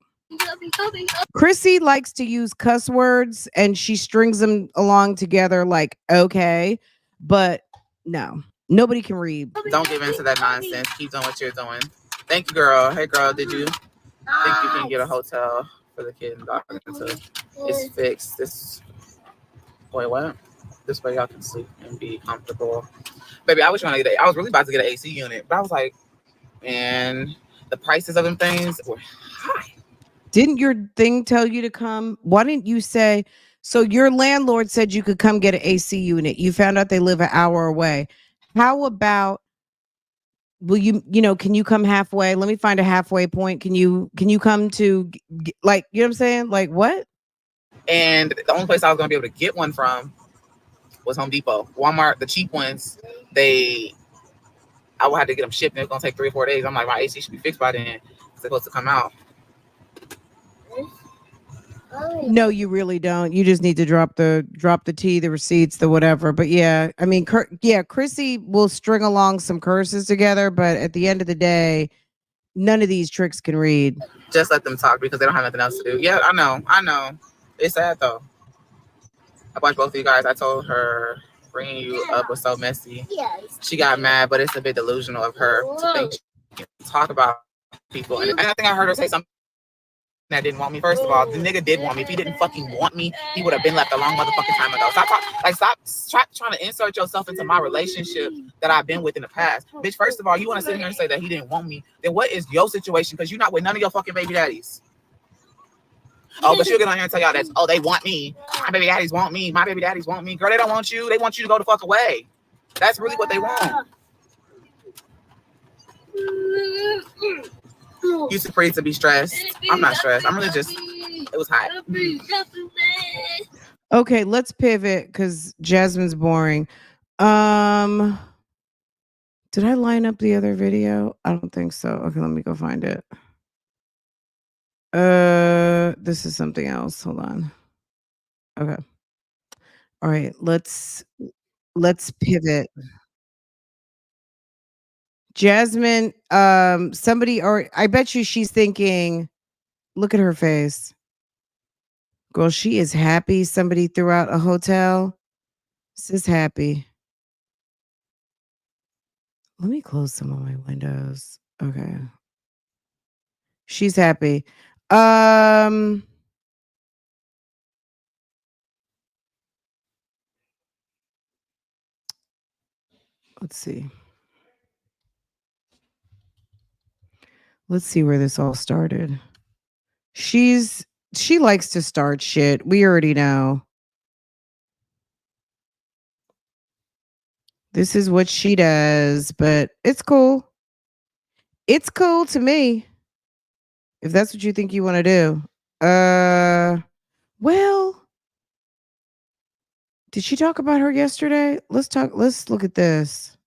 Chrissy likes to use cuss words and she strings them along together like, okay, but no, nobody can read. Don't give in to that nonsense. Keep doing what you're doing. Thank you, girl. Hey, girl, did you think you can get a hotel for the kid and dog? It's fixed. Wait, what? This way y'all can sleep and be comfortable. Baby, I was really about to get an AC unit, but I was like, man, the prices of them things were high. Didn't your thing tell you to come? Why didn't you say? So your landlord said you could come get an AC unit. You found out they live an hour away. How about, will can you come halfway? Let me find a halfway point. Can you come to like, you know what I'm saying? Like what? And the only place I was gonna be able to get one from was Home Depot. Walmart, the cheap ones, I would have to get them shipped, and it's gonna take 3 or 4 days. I'm like, my AC should be fixed by then. It's supposed to come out. No, you really don't. You just need to drop the tea, the receipts, the whatever. But yeah, I mean, Chrissy will string along some curses together, but at the end of the day, none of these tricks can read. Just let them talk because they don't have nothing else to do. Yeah, I know. It's sad though. I watched both of you guys. I told her bringing you up was so messy. She got mad, but it's a bit delusional of her to think she can talk about people. And I think I heard her say something that didn't want me. First of all, the nigga did want me. If he didn't fucking want me, he would have been left a long motherfucking time ago. Stop trying to insert yourself into my relationship that I've been with in the past. Bitch, first of all, you want to sit here and say that he didn't want me, then what is your situation? Because you're not with none of your fucking baby daddies. Oh, but she'll get on here and tell y'all that, oh, they want me. My baby daddies want me. My baby daddies want me. Girl, they don't want you. They want you to go the fuck away. That's really what they want. You too free to be stressed. I'm not stressed. I'm really just, it was hot. Okay, let's pivot because Jasmine's boring. Did I line up the other video? I don't think so. Okay, let me go find it. This is something else. Hold on. Okay. All right, let's pivot. Jasmine, somebody, or I bet you she's thinking, look at her face. Girl, she is happy somebody threw out a hotel. Sis happy. Let me close some of my windows. Okay. She's happy. Let's see. Let's see where this all started. She likes to start shit. We already know. This is what she does, but it's cool. It's cool to me. If that's what you think you want to do. Well, did she talk about her yesterday? Let's look at this.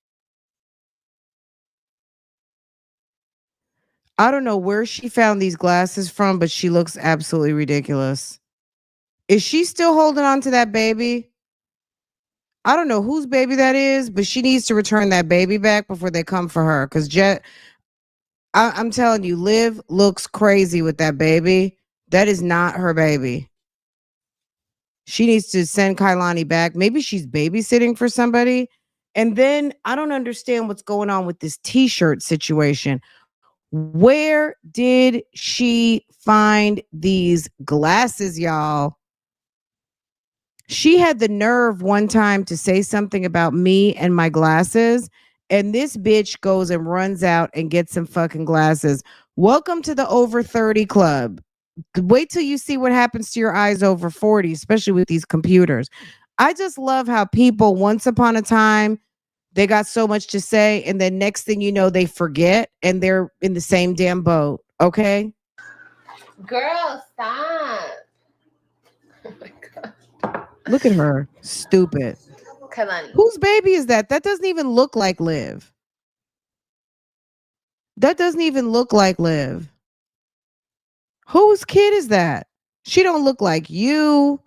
I don't know where she found these glasses from, but she looks absolutely ridiculous. Is she still holding on to that baby? I don't know whose baby that is, but she needs to return that baby back before they come for her. Because I'm telling you, Liv looks crazy with that baby. That is not her baby. She needs to send Kailani back. Maybe she's babysitting for somebody. And then I don't understand what's going on with this t-shirt situation. Where did she find these glasses, y'all? She had the nerve one time to say something about me and my glasses, and this bitch goes and runs out and gets some fucking glasses. Welcome to the over 30 club. Wait till you see what happens to your eyes over 40, especially with these computers. I just love how people, once upon a time, they got so much to say, and then next thing you know, they forget and they're in the same damn boat. Okay? Girl, stop. Oh my God. Look at her. Stupid. Kailani. Whose baby is that? That doesn't even look like Liv. That doesn't even look like Liv. Whose kid is that? She don't look like you.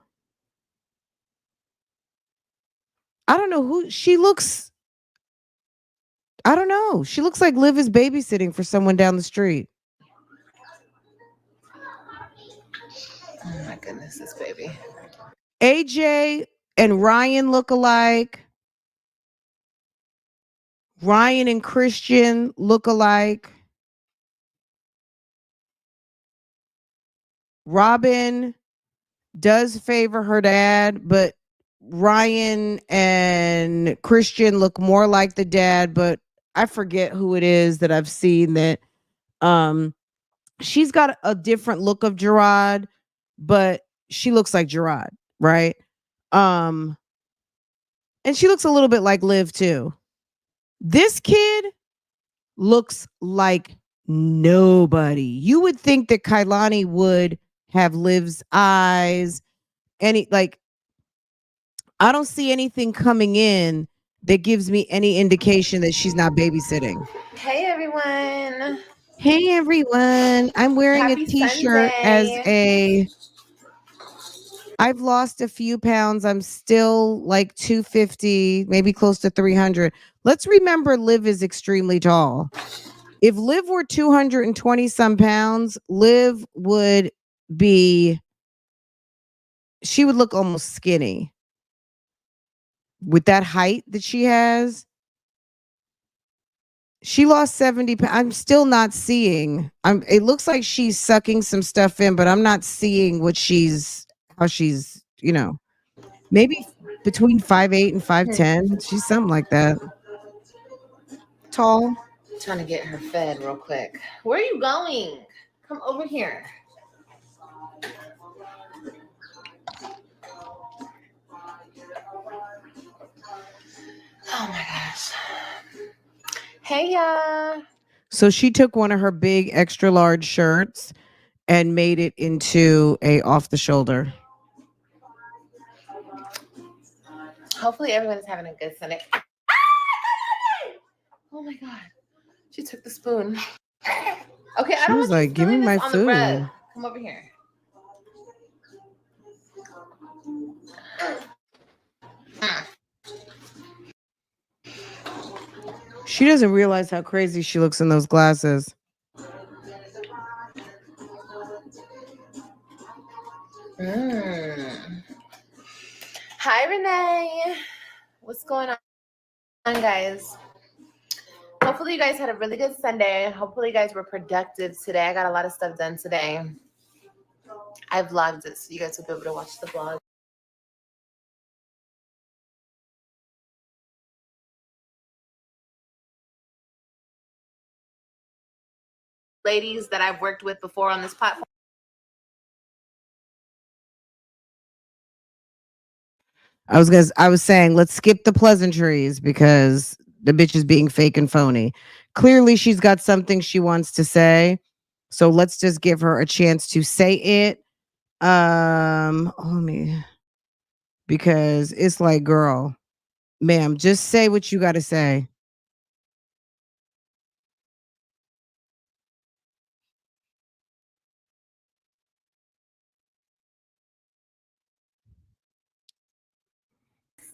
I don't know who she looks. I don't know. She looks like Liv is babysitting for someone down the street. Oh my goodness, this baby. AJ and Ryan look alike. Ryan and Christian look alike. Robin does favor her dad, but Ryan and Christian look more like the dad, but I forget who it is that I've seen that she's got a different look of Gerard, but she looks like Gerard, right? And she looks a little bit like Liv too. This kid looks like nobody. You would think that Kailani would have Liv's eyes. Like, I don't see anything coming in that gives me any indication that she's not babysitting. Hey everyone. Hey everyone. I'm wearing Happy a t-shirt Sunday. I've lost a few pounds. I'm still like 250, maybe close to 300. Let's remember Liv is extremely tall. If Liv were 220 some pounds, Liv would be, she would look almost skinny. With that height that she has, she lost 70 pounds. I'm still not seeing. It looks like she's sucking some stuff in, but I'm not seeing how she's, maybe between 5'8" and 5'10". She's something like that. Tall. Trying to get her fed real quick. Where are you going? Come over here. Oh my gosh. Hey y'all. So she took one of her big extra large shirts and made it into a off the shoulder. Hopefully everyone's having a good Sunday. Oh my god. She took the spoon. Okay, I She don't was want you like, give me spilling my this on the bread. food. Come over here. She doesn't realize how crazy she looks in those glasses. Hi, Renee. What's going on, guys? Hopefully you guys had a really good Sunday. Hopefully you guys were productive today. I got a lot of stuff done today. I vlogged it, so you guys will be able to watch the vlog. Ladies that I've worked with before on this platform. I was saying, let's skip the pleasantries because the bitch is being fake and phony. Clearly, she's got something she wants to say. So let's just give her a chance to say it. Because it's like, girl, ma'am, just say what you got to say.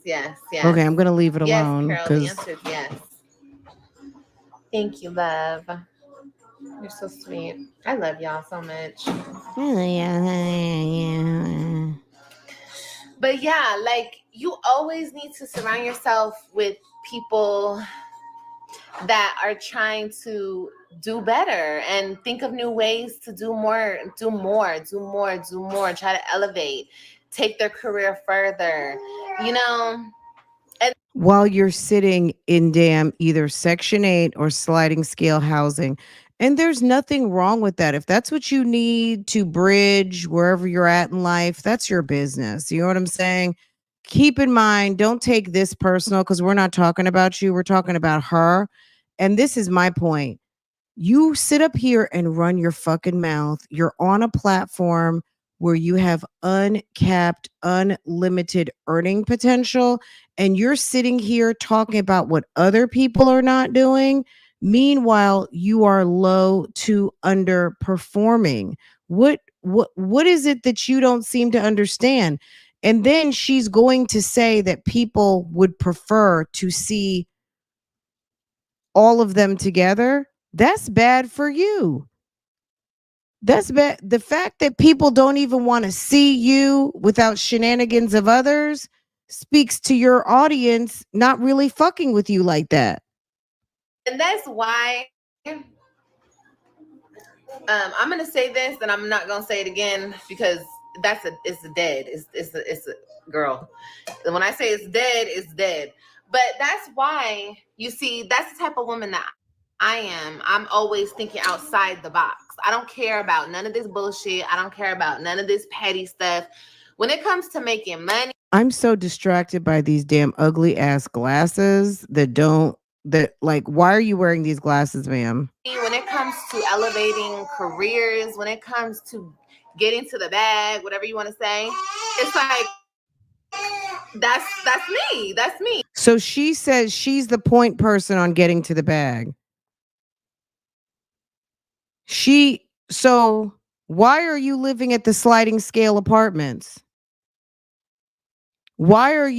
Yes, yes. Okay, I'm gonna leave it alone. Yes, Carol, the answer is yes. Thank you, love. You're so sweet. I love y'all so much. But yeah, like, you always need to surround yourself with people that are trying to do better and think of new ways to do more, try to elevate, take their career further, And while you're sitting in damn either Section 8 or sliding scale housing. And there's nothing wrong with that. If that's what you need to bridge wherever you're at in life, that's your business. You know what I'm saying? Keep in mind, don't take this personal because we're not talking about you. We're talking about her. And this is my point. You sit up here and run your fucking mouth. You're on a platform where you have uncapped, unlimited earning potential. And you're sitting here talking about what other people are not doing. Meanwhile, you are low to underperforming. What is it that you don't seem to understand? And then she's going to say that people would prefer to see all of them together. That's bad for you. That's bad. The fact that people don't even want to see you without shenanigans of others speaks to your audience not really fucking with you like that. And that's why I'm going to say this, and I'm not going to say it again because it's dead. It's a girl. When I say it's dead, it's dead. But that's why, you see, that's the type of woman that I am. I'm always thinking outside the box. I don't care about none of this bullshit. I don't care about none of this petty stuff. When it comes to making money, I'm so distracted by these damn ugly ass glasses like, why are you wearing these glasses, ma'am? when it comes to elevating careers, when it comes to getting to the bag, whatever you want to say, it's like that's me. That's me. So she says she's the point person on getting to the bag. So why are you living at the sliding scale apartments? Why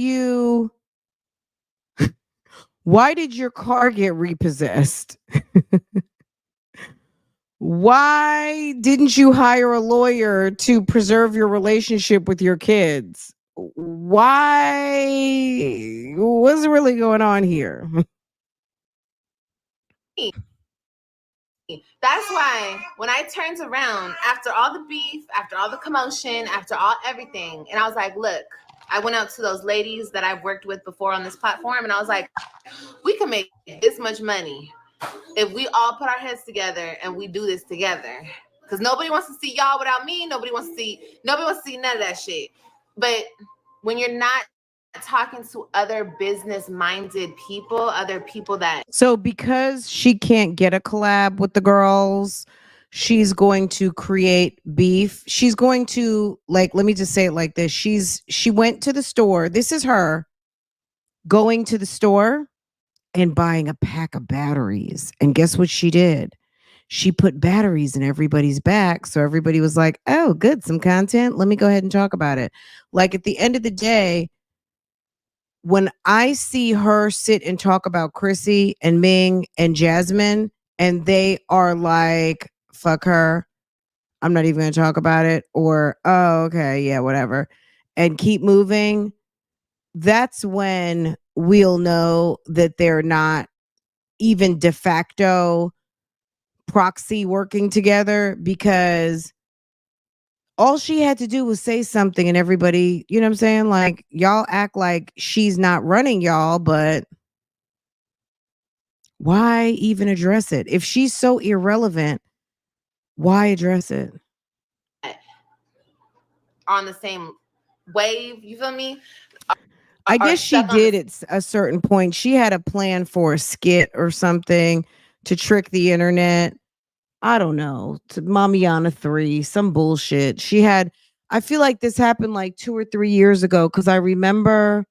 did your car get repossessed? Why didn't you hire a lawyer to preserve your relationship with your kids? Why? What's really going on here? That's why when I turned around after all the beef, after all the commotion, after all everything, and I was like, look, I went out to those ladies that I've worked with before on this platform, and I was like, we can make this much money if we all put our heads together and we do this together. Because nobody wants to see y'all without me. Nobody wants to see none of that shit. But when you're not talking to other business-minded people, other people that... So because she can't get a collab with the girls, she's going to create beef. She's going to, like, let me just say it like this. She went to the store. This is her going to the store and buying a pack of batteries. And guess what she did? She put batteries in everybody's back. So everybody was like, oh, good, some content. Let me go ahead and talk about it. Like, at the end of the day, when I see her sit and talk about Chrissy and Ming and Jasmine, and they are like, fuck her, I'm not even going to talk about it, or, oh, okay, yeah, whatever, and keep moving, that's when we'll know that they're not even de facto proxy working together, because all she had to do was say something and everybody, you know what I'm saying? Like, y'all act like she's not running y'all, but why even address it? If she's so irrelevant, why address it? On the same wave, you feel me? I guess she did at a certain point. She had a plan for a skit or something to trick the internet. I don't know, to Mamiana 3, some bullshit. I feel like this happened like 2 or 3 years ago, because I remember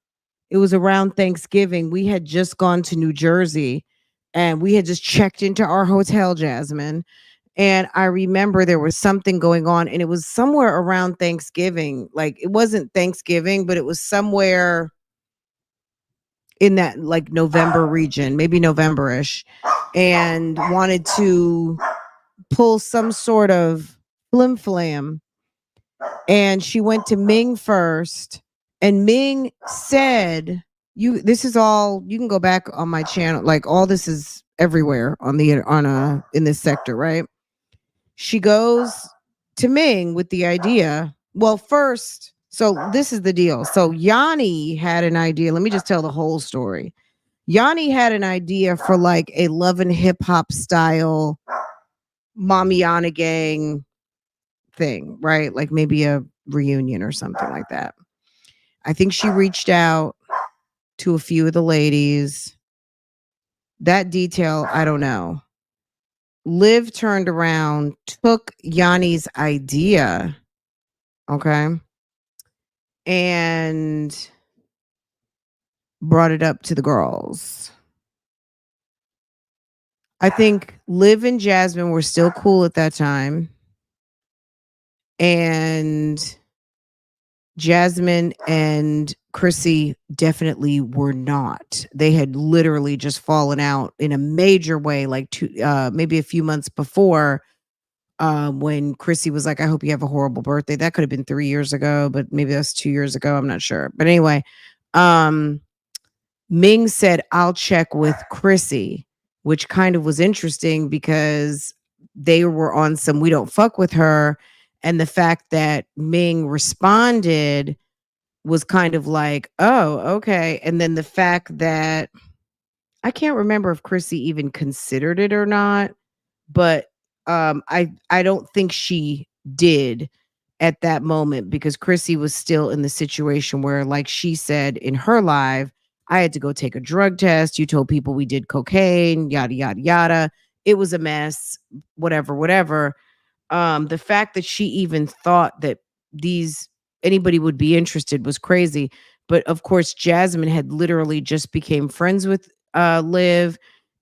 it was around Thanksgiving. We had just gone to New Jersey and we had just checked into our hotel, Jasmine. And I remember there was something going on, and it was somewhere around Thanksgiving. Like, it wasn't Thanksgiving, but it was somewhere in that like November region, maybe November-ish, and wanted to pull some sort of flim flam. And she went to Ming first, and Ming said, this is all, you can go back on my channel, like, all this is everywhere in this sector, right? She goes to Ming with the idea. Well, first, so this is the deal. So Yanni had an idea. Let me just tell the whole story. Yanni had an idea for like a Love and Hip Hop style Mamiana Gang thing, right? Like maybe a reunion or something like that. I think she reached out to a few of the ladies. That detail, I don't know. Liv turned around, took Yanni's idea, okay, and brought it up to the girls. I think Liv and Jasmine were still cool at that time. And Jasmine and Chrissy definitely were not. They had literally just fallen out in a major way, like maybe a few months before, when Chrissy was like, I hope you have a horrible birthday. That could have been 3 years ago, but maybe that's 2 years ago. I'm not sure. But anyway, Ming said, I'll check with Chrissy, which kind of was interesting because they were on some we don't fuck with her. And the fact that Ming responded was kind of like, oh, okay. And then the fact that I can't remember if Chrissy even considered it or not, but I don't think she did at that moment because Chrissy was still in the situation where, like she said in her live, I had to go take a drug test. You told people we did cocaine, yada yada yada. It was a mess, whatever, whatever. The fact that she even thought that these anybody would be interested was crazy. But of course, Jasmine had literally just became friends with Liv,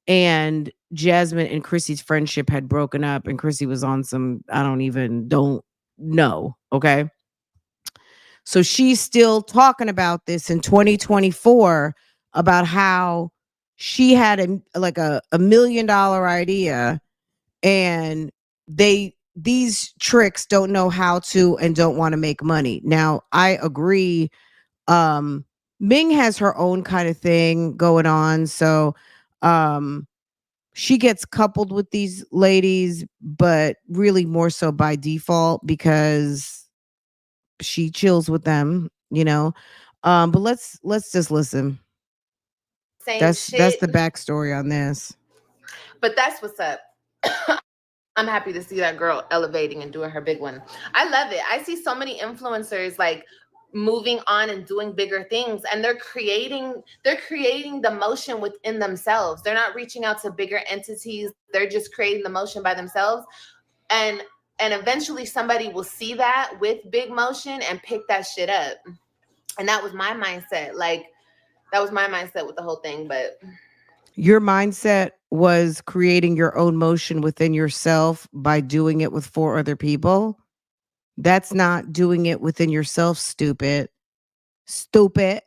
and Jasmine and Chrissy's friendship had broken up, and Chrissy was on some don't know. Okay. So she's still talking about this in 2024 about how she had a $1 million idea, and these tricks don't know how to and don't want to make money. Now, I agree. Ming has her own kind of thing going on. So she gets coupled with these ladies, but really more so by default because she chills with them, you know. But let's just listen. Same That's shit. the backstory on this. But that's what's up. I'm happy to see that girl elevating and doing her big one. I love it. I see so many influencers like moving on and doing bigger things, and they're creating the motion within themselves. They're not reaching out to bigger entities. They're just creating the motion by themselves. And eventually somebody will see that with big motion and pick that shit up. And that was my mindset. Like that was my mindset with the whole thing. But your mindset was creating your own motion within yourself by doing it with 4 other people. That's not doing it within yourself, stupid. Stupid.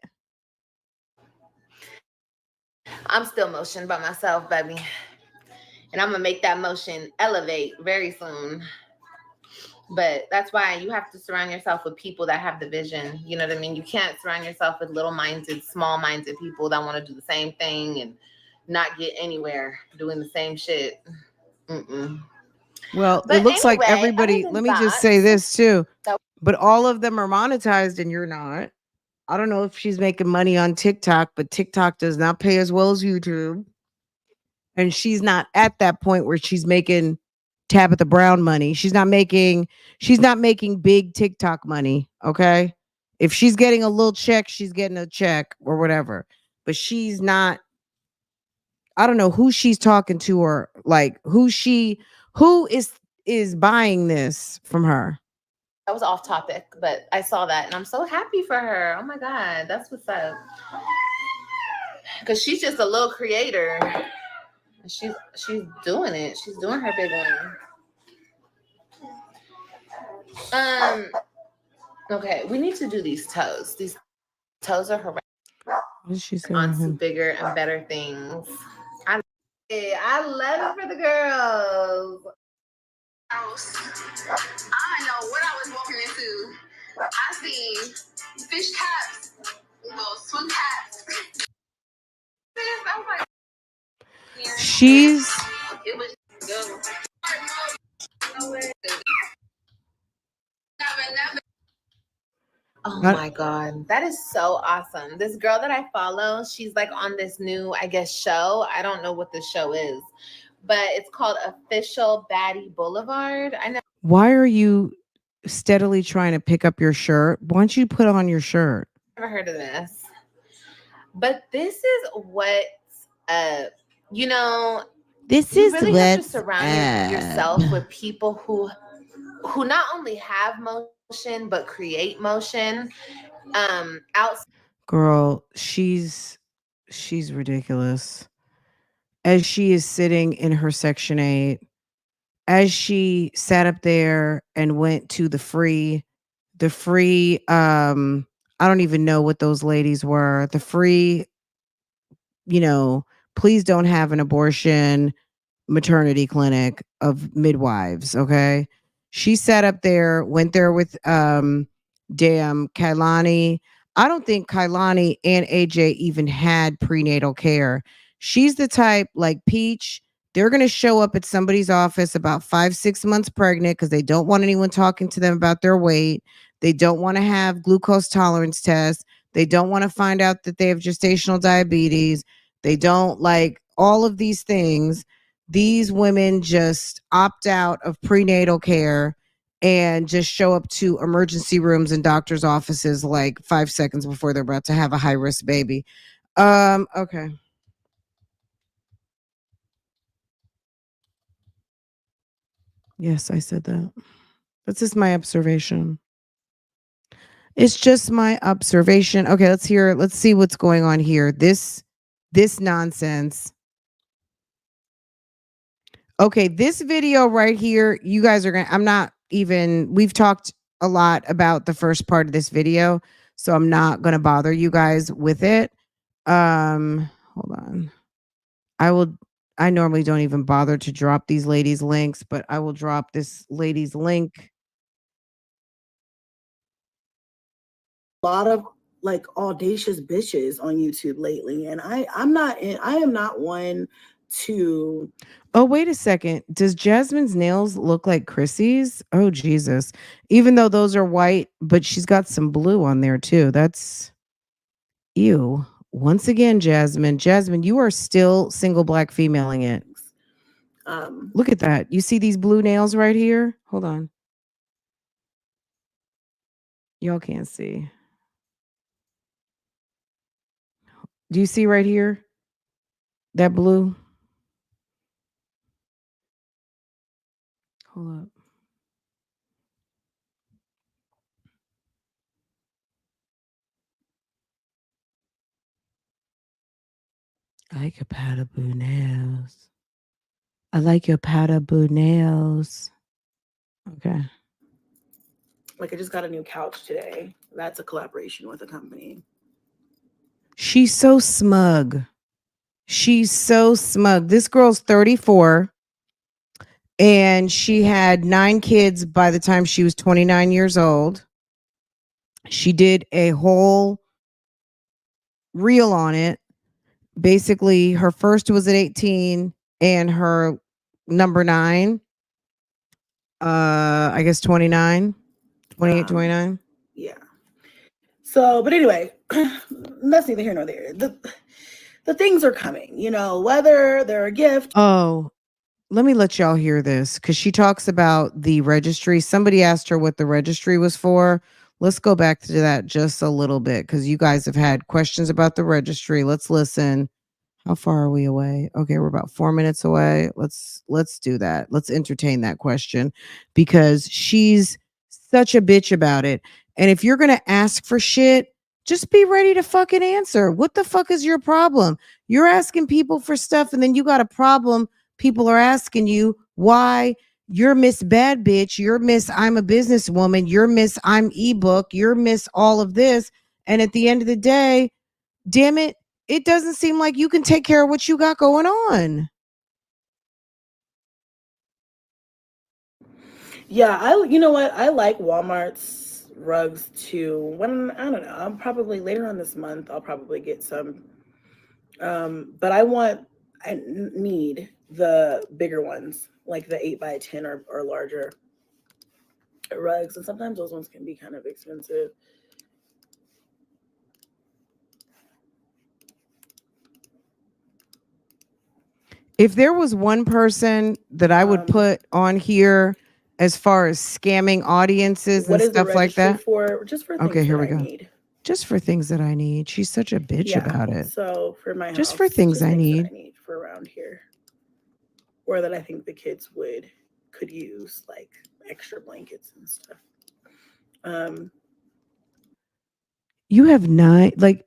I'm still motion by myself, baby. And I'm going to make that motion elevate very soon. But that's why you have to surround yourself with people that have the vision. You know what I mean? You can't surround yourself with little-minded, small-minded people that want to do the same thing and not get anywhere doing the same shit. Well, But it looks anyway, like everybody, other than let me just that, say this too, that- but all of them are monetized and you're not. I don't know if she's making money on TikTok, but TikTok does not pay as well as YouTube. And she's not at that point where she's making Tabitha Brown money. She's not making big TikTok money. Okay. If she's getting a little check, she's getting a check or whatever. But she's not, I don't know who she's talking to or like who is buying this from her. that was off topic, but I saw that and I'm so happy for her. Oh my God, that's what's up. Because she's just a little creator. She's doing it. She's doing her big one. Okay, we need to do these toes. These toes are horrendous. What did she say? On some bigger and better things. I love it for the girls. I know what I was walking into. I seen fish caps, little swim caps. I was like, She's it was good. Never. Oh my God. That is so awesome. This girl that I follow, she's like on this new, I guess, show. I don't know what the show is, but it's called Official Baddie Boulevard. I know. Why are you steadily trying to pick up your shirt? Why don't you put on your shirt? Never heard of this. But this is what's up. You know, This you is really have to surround what's yourself up. with people who not only have motion but create motion. Girl, she's ridiculous. As she is sitting in her Section 8, as she sat up there and went to the free, I don't even know what those ladies were. The free, please don't have an abortion maternity clinic of midwives. Okay. She sat up there, went there with damn Kailani. I don't think Kailani and AJ even had prenatal care. She's the type like Peach They're going to show up at somebody's office about 5-6 months pregnant because they don't want anyone talking to them about their weight. They don't want to have glucose tolerance tests. They don't want to find out that they have gestational diabetes. They don't like all of these things. These women just opt out of prenatal care and just show up to emergency rooms and doctors' offices like 5 seconds before they're about to have a high-risk baby. Okay. Yes, I said that. That's just my observation. It's just my observation. Okay, let's see what's going on here. This nonsense. Okay, this video right here, you guys are we've talked a lot about the first part of this video, so I'm not gonna bother you guys with it. Hold on. I normally don't even bother to drop these ladies' links, but I will drop this lady's link. A lot of like audacious bitches on YouTube lately, and I am not one to. Oh, wait a second. Does Jasmine's nails look like Chrissy's? Oh, Jesus. Even though those are white, but she's got some blue on there too. That's ew. Once again, Jasmine, you are still single black femaling it. Look at that. You see these blue nails right here? Hold on. Y'all can't see. Do you see right here? That blue? Hold up. I like your powder blue nails. I like your powder blue nails. Okay. Like, I just got a new couch today. That's a collaboration with a company. She's so smug. She's so smug. This girl's 34 and she had 9 kids by the time she was 29 years old. She did a whole reel on it. Basically, her first was at 18 and her number 9, I guess 29, 28, 29. Yeah. So, but anyway, that's neither here nor there. The things are coming, you know, whether they're a gift. Oh, let me let y'all hear this because she talks about the registry. Somebody asked her what the registry was for. Let's go back to that just a little bit because you guys have had questions about the registry. Let's listen. How far are we away? Okay, we're about 4 minutes away. Let's do that. Let's entertain that question because she's such a bitch about it. And if you're going to ask for shit, just be ready to fucking answer. What the fuck is your problem? You're asking people for stuff and then you got a problem. People are asking you why you're Miss Bad Bitch. You're Miss I'm a businesswoman. You're Miss I'm ebook. You're Miss all of this. And at the end of the day, damn it, it doesn't seem like you can take care of what you got going on. Yeah, you know what? I like Walmart's rugs too. When I don't know, I'm probably later on this month, I'll probably get some. But I need the bigger ones, like the 8x10 or larger rugs. And sometimes those ones can be kind of expensive. If there was one person that I would put on here as far as scamming audiences and stuff like that. Just for things okay, here we go. need. Just for things that I need. She's such a bitch about it. So for my house, just for things I need. That I need for around here, or that I think the kids could use, like extra blankets and stuff. You have 9. Like,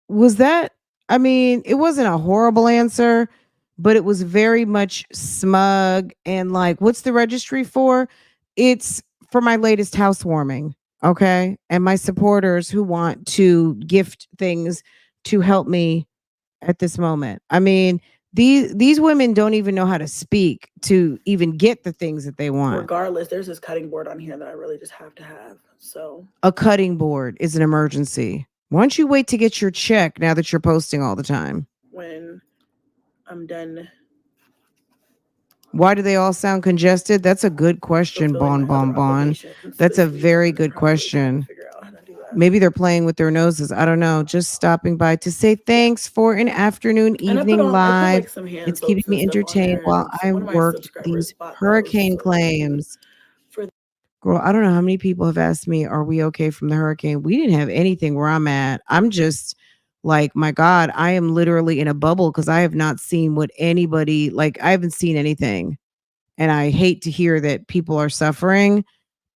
was that? I mean, it wasn't a horrible answer, but it was very much smug and like, what's the registry for? It's for my latest housewarming. Okay. And my supporters who want to gift things to help me at this moment. I mean, these women don't even know how to speak to even get the things that they want. Regardless, there's this cutting board on here that I really just have to have. So a cutting board is an emergency. Why don't you wait to get your check now that you're posting all the time? When I'm done Why do they all sound congested? That's a good question, fulfilling Bon my other Bon Bon. obligations That's a this week. very I'm good probably trying question. to figure out how to do that. Maybe they're playing with their noses. I don't know. Just stopping by to say thanks for an afternoon, And evening I put live. like some hand It's keeping soaps and me stuff on entertained there, while and I one of my work subscribers these bought hurricane those, so claims. for Girl, I don't know how many people have asked me, are we okay from the hurricane? We didn't have anything where I'm at. I'm just like, my God, I am literally in a bubble because I have not seen what anybody, like, I haven't seen anything. And I hate to hear that people are suffering.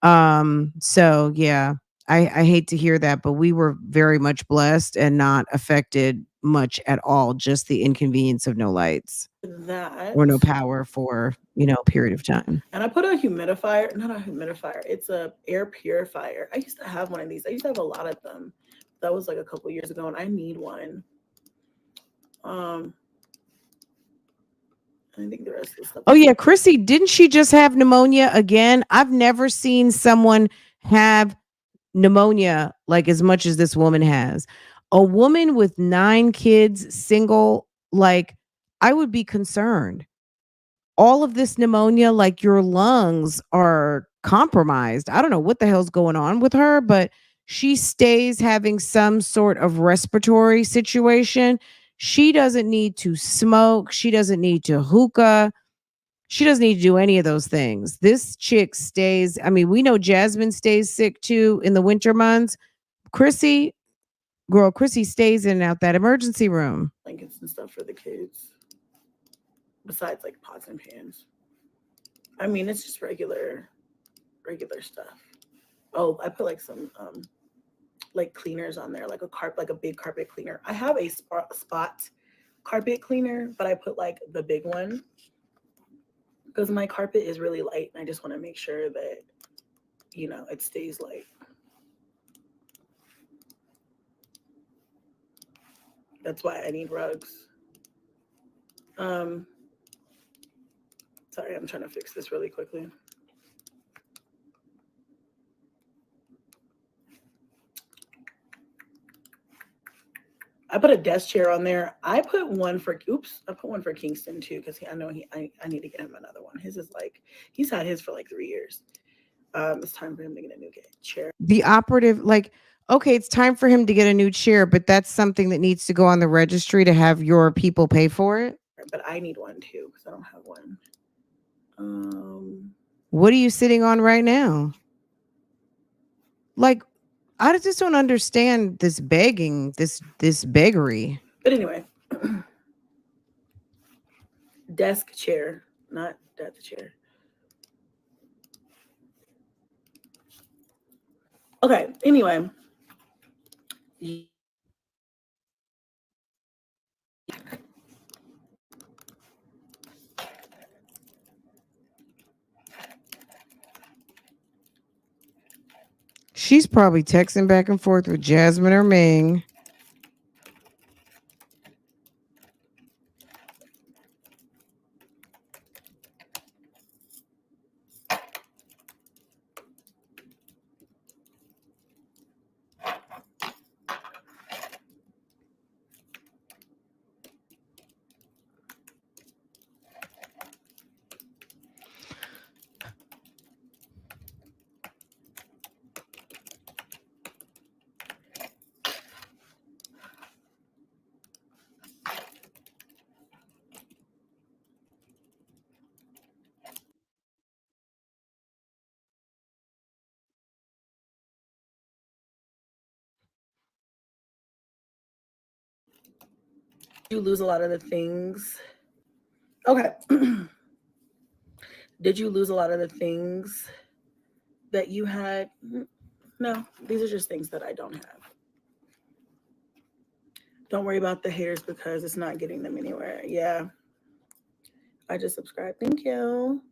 So yeah, I hate to hear that, but we were very much blessed and not affected much at all, just the inconvenience of no lights that, or no power for, a period of time. and I put a humidifier, not a humidifier, it's a air purifier. I used to have one of these. I used to have a lot of them. That was like a couple years ago, and I need one. I think the rest of the stuff. Oh yeah, Chrissy, didn't she just have pneumonia again? I've never seen someone have pneumonia like as much as this woman has. A woman with 9 kids, single, like I would be concerned. All of this pneumonia, like your lungs are compromised. I don't know what the hell's going on with her, but she stays having some sort of respiratory situation. She doesn't need to smoke. She doesn't need to hookah. She doesn't need to do any of those things. This chick stays. I mean, we know Jasmine stays sick too in the winter months. Chrissy, girl, Chrissy stays in and out that emergency room. Blankets and stuff for the kids. Besides like pots and pans. I mean, it's just regular stuff. Oh, I put like some like cleaners on there, like a big carpet cleaner. I have a spot carpet cleaner, but I put like the big one because my carpet is really light and I just want to make sure that it stays light. That's why I need rugs. Sorry, I'm trying to fix this really quickly. I put a desk chair on there. I put one for Kingston too, because I need to get him another one. His is like, he's had his for like 3 years. It's time for him to get a new chair. The operative, like, okay, it's time for him to get a new chair, but that's something that needs to go on the registry to have your people pay for it. But I need one too, because I don't have one. What are you sitting on right now? Like, I just don't understand this begging, this beggary. But anyway, desk chair, not death chair. Okay, anyway. She's probably texting back and forth with Jasmine or Ming. You lose a lot of the things. Okay. Did you lose a lot of the things that you had? No, these are just things that I don't have. Don't worry about the hairs because it's not getting them anywhere. Yeah. I just subscribed. Thank you.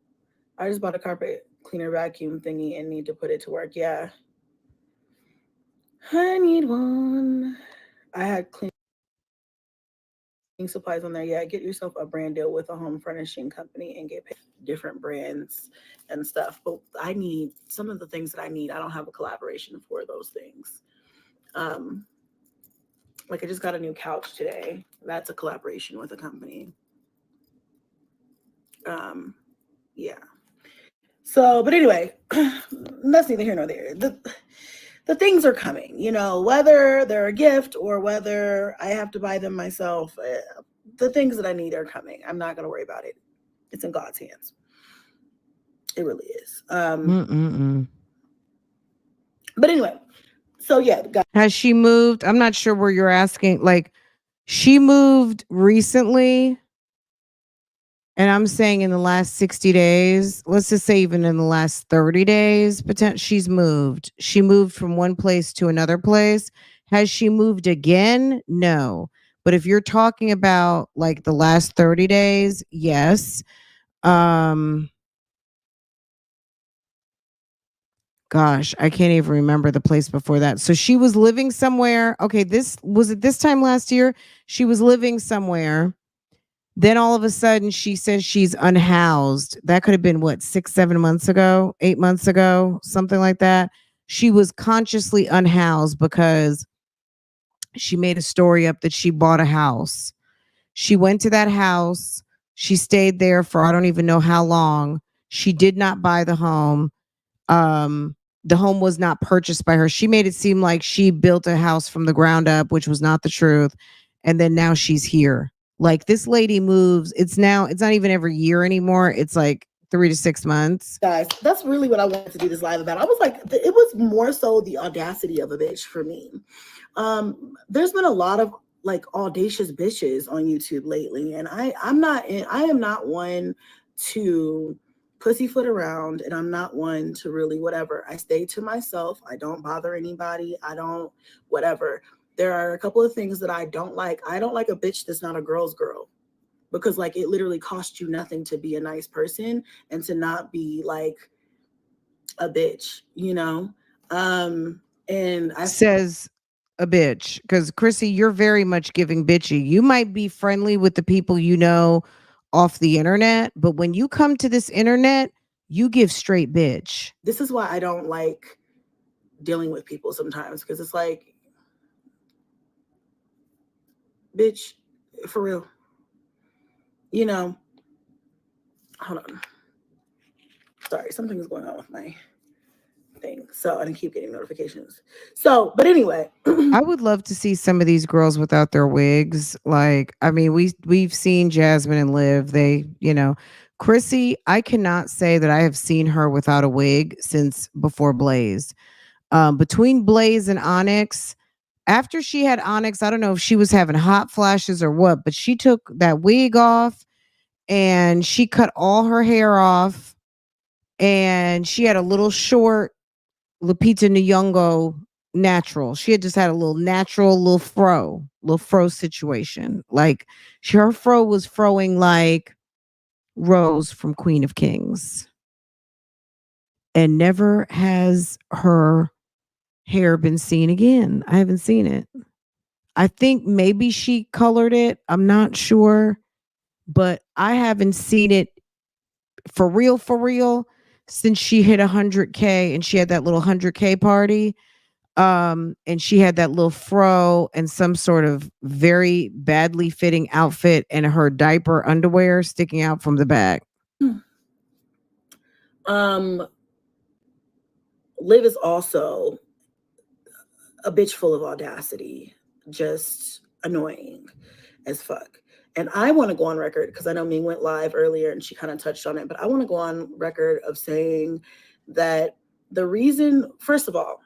I just bought a carpet cleaner vacuum thingy and need to put it to work. Yeah. I need one. I had cleaning supplies on there. Yeah, get yourself a brand deal with a home furnishing company and get different brands and stuff. But I need some of the things that I need. I don't have a collaboration for those things. Like I just got a new couch today. That's a collaboration with a company. Yeah. So, but anyway, that's neither here nor there. The things are coming, you know, whether they're a gift or whether I have to buy them myself. The things that I need are coming. I'm not going to worry about it. It's in God's hands. It really is. But anyway, so yeah. Has she moved? I'm not sure where you're asking. Like, she moved recently. And I'm saying in the last 60 days, let's just say even in the last 30 days, she's moved. She moved from one place to another place. Has she moved again? No. But if you're talking about like the last 30 days, yes. Gosh, I can't even remember the place before that. So she was living somewhere. Okay, this time last year? She was living somewhere. Then all of a sudden she says she's unhoused. That could have been what, 6-7 months ago, 8 months ago, something like that. She was consciously unhoused because she made a story up that she bought a house. She went to that house. She stayed there for I don't even know how long. She did not buy the home. The home was not purchased by her. She made it seem like she built a house from the ground up, which was not the truth. And then now she's here. Like, this lady moves. It's not even every year anymore. It's like 3 to 6 months. Guys, that's really what I wanted to do this live about. I was like, it was more so the audacity of a bitch for me. There's been a lot of like audacious bitches on YouTube lately, and I am not one to pussyfoot around, and I'm not one to really whatever. I stay to myself. I don't bother anybody. I don't whatever. There are a couple of things that I don't like. I don't like a bitch that's not a girl's girl, because like it literally costs you nothing to be a nice person and to not be like a bitch, you know? And I says a bitch, because Chrissy, you're very much giving bitchy. You might be friendly with the people you know off the internet, but when you come to this internet, you give straight bitch. This is why I don't like dealing with people sometimes, because it's like, bitch, for real. You know, hold on. Sorry, something's going on with my thing. So I didn't keep getting notifications. So, but anyway. I would love to see some of these girls without their wigs. Like, I mean, we've seen Jasmine and Liv. They, you know, Chrissy, I cannot say that I have seen her without a wig since before Blaze. Between Blaze and Onyx, after she had Onyx, I don't know if she was having hot flashes or what, but she took that wig off and she cut all her hair off, and she had a little short Lupita Nyong'o natural. She had just had a little natural little fro situation. Like, her fro was froing like Rose from Queen of Kings. And never has her hair been seen again. I haven't seen it. I think maybe she colored it. I'm not sure, but I haven't seen it for real since she hit 100K and she had that little 100K party. And she had that little fro and some sort of very badly fitting outfit and her diaper underwear sticking out from the back. Liv is also a bitch full of audacity, just annoying as fuck. And I want to go on record, because I know Ming went live earlier and she kind of touched on it, but I want to go on record of saying that the reason, first of all,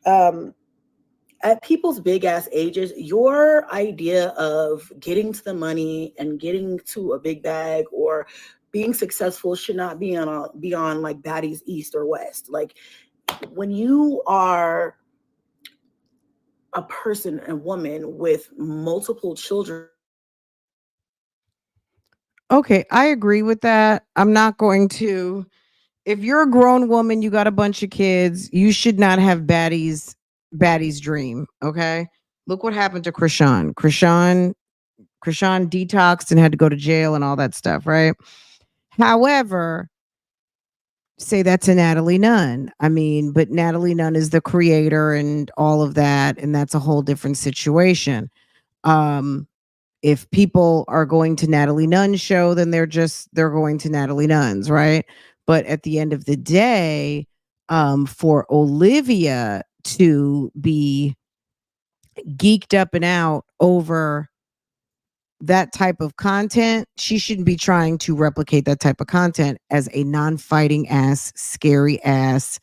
at people's big ass ages, your idea of getting to the money and getting to a big bag or being successful should not be on like baddies east or west. Like, when you are a person, a woman with multiple children. Okay, I agree with that. I'm not going to. If you're a grown woman, you got a bunch of kids, you should not have baddies dream. Okay. Look what happened to Krishan. Krishan detoxed and had to go to jail and all that stuff, right? However, say that to Natalie Nunn. I mean, but Natalie Nunn is the creator and all of that, and that's a whole different situation. if people are going to Natalie Nunn's show, then they're going to Natalie Nunn's, right? But at the end of the day, for Olivia to be geeked up and out over that type of content, she shouldn't be trying to replicate that type of content as a non-fighting ass, scary ass,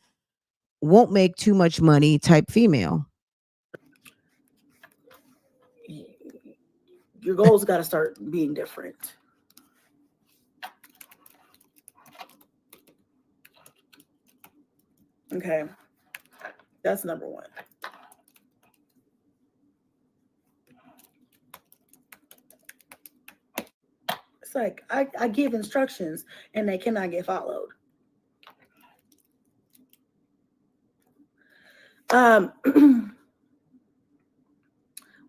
won't make too much money type female. Your goals got to start being different. Okay, that's number one. It's like I give instructions and they cannot get followed.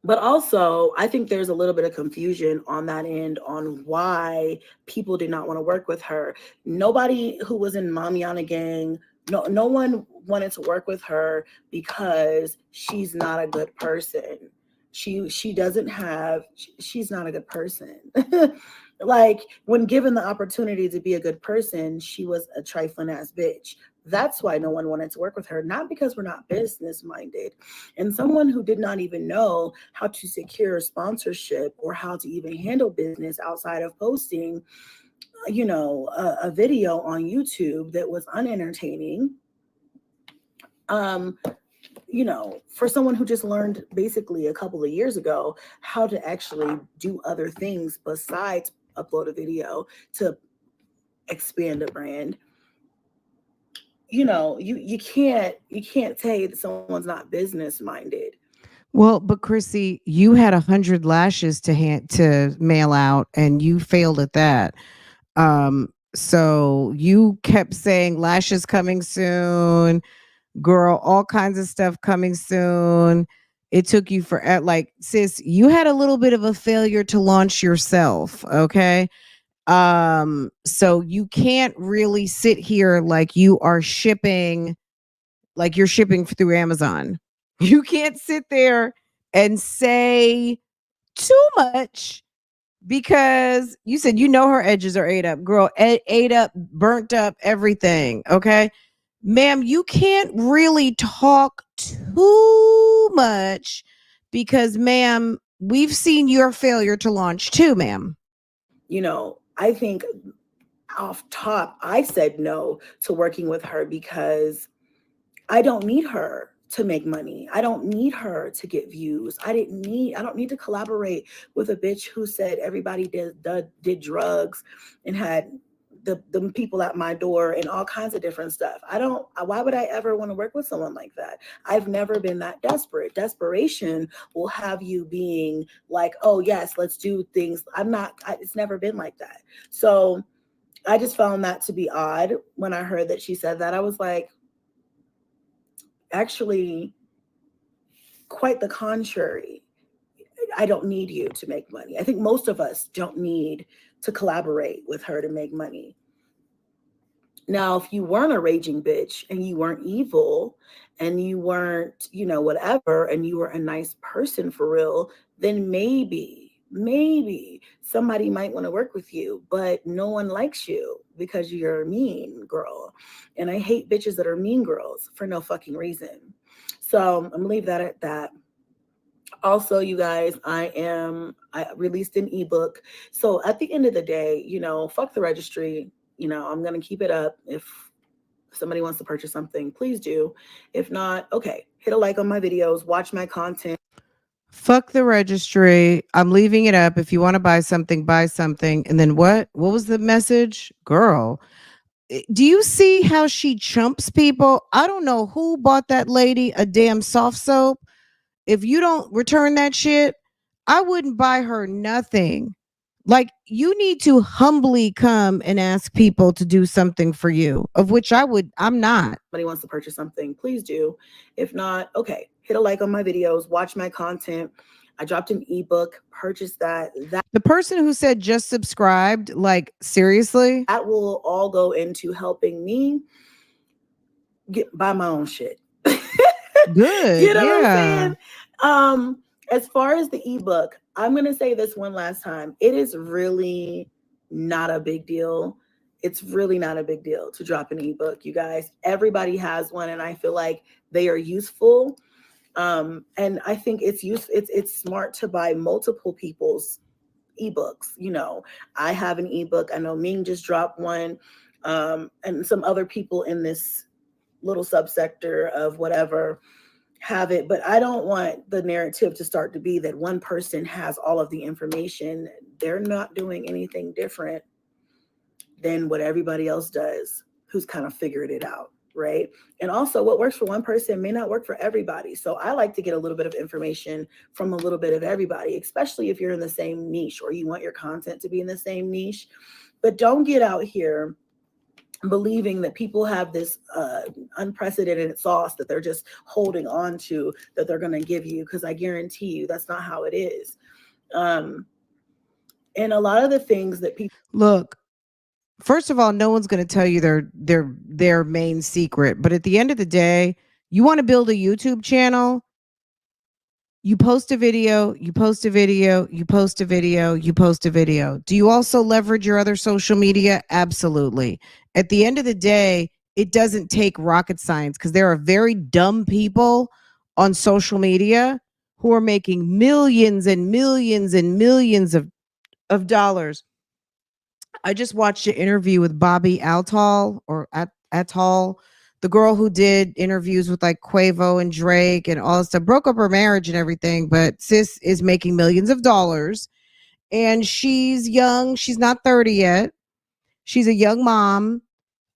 But also, I think there's a little bit of confusion on that end on why people did not want to work with her. Nobody who was in Mamiana Gang, no one wanted to work with her because she's not a good person. She's not a good person. Like, when given the opportunity to be a good person, she was a trifling ass bitch. That's why no one wanted to work with her, not because we're not business minded. And someone who did not even know how to secure sponsorship or how to even handle business outside of posting, a video on YouTube that was unentertaining. For someone who just learned basically a couple of years ago how to actually do other things besides upload a video to expand a brand, you can't say that someone's not business minded. Well, but Chrissy, you had 100 lashes to mail out, and you failed at that. So you kept saying lashes coming soon, girl, all kinds of stuff coming soon. It took you forever. Like, sis, you had a little bit of a failure to launch yourself. Okay. So you can't really sit here like you're shipping through Amazon. You can't sit there and say too much because you said her edges are ate up. Girl, ate up, burnt up, everything. Okay. Ma'am, you can't really talk too much because, ma'am, we've seen your failure to launch too, ma'am. I think off top, I said no to working with her because I don't need her to make money. I don't need her to get views. I don't need to collaborate with a bitch who said everybody did drugs and had the people at my door and all kinds of different stuff. Why would I ever want to work with someone like that? I've never been that desperate. Desperation will have you being like, oh yes, let's do things. It's never been like that. So I just found that to be odd when I heard that she said that. I was like, actually, quite the contrary. I don't need you to make money. I think most of us don't need to collaborate with her to make money. Now, if you weren't a raging bitch and you weren't evil and you weren't, whatever, and you were a nice person for real, then maybe somebody might want to work with you, but no one likes you because you're a mean girl. And I hate bitches that are mean girls for no fucking reason. So I'm gonna leave that at that. Also, you guys, I released an ebook. So at the end of the day, fuck the registry. I'm going to keep it up. If somebody wants to purchase something, please do. If not, okay, hit a like on my videos, watch my content. Fuck the registry. I'm leaving it up. If you want to buy something, buy something. And then what? What was the message? Girl, do you see how she chumps people? I don't know who bought that lady a damn soft soap. If you don't return that shit, I wouldn't buy her nothing. Like, you need to humbly come and ask people to do something for you, of which I'm not. Somebody wants to purchase something, please do. If not, okay, hit a like on my videos, watch my content. I dropped an ebook, purchase that. The person who said just subscribed, like, seriously? That will all go into helping me buy my own shit. Good. You know what I'm saying? as far as the ebook, I'm going to say this one last time. It is really not a big deal. It's really not a big deal to drop an ebook, you guys. Everybody has one, and I feel like they are useful. And I think it's smart to buy multiple people's ebooks. You know, I have an ebook. I know Ming just dropped one, and some other people in this little subsector of whatever have it, but I don't want the narrative to start to be that one person has all of the information. They're not doing anything different than what everybody else does who's kind of figured it out, right? And also what works for one person may not work for everybody. So I like to get a little bit of information from a little bit of everybody, especially if you're in the same niche or you want your content to be in the same niche. But don't get out here believing that people have this unprecedented sauce that they're just holding on to, that they're going to give you, because I guarantee you that's not how it is. And a lot of the things that people Look, first of all, no one's going to tell you their main secret, but at the end of the day, you want to build a YouTube channel, you post a video, you post a video, you post a video, you post a video. Do you also leverage your other social media? Absolutely. At the end of the day, it doesn't take rocket science, because there are very dumb people on social media who are making millions and millions and millions of dollars. I just watched an interview with Bobby Altal or Attal, the girl who did interviews with like Quavo and Drake and all this stuff, broke up her marriage and everything, but sis is making millions of dollars, and she's young. She's not 30 yet. She's a young mom,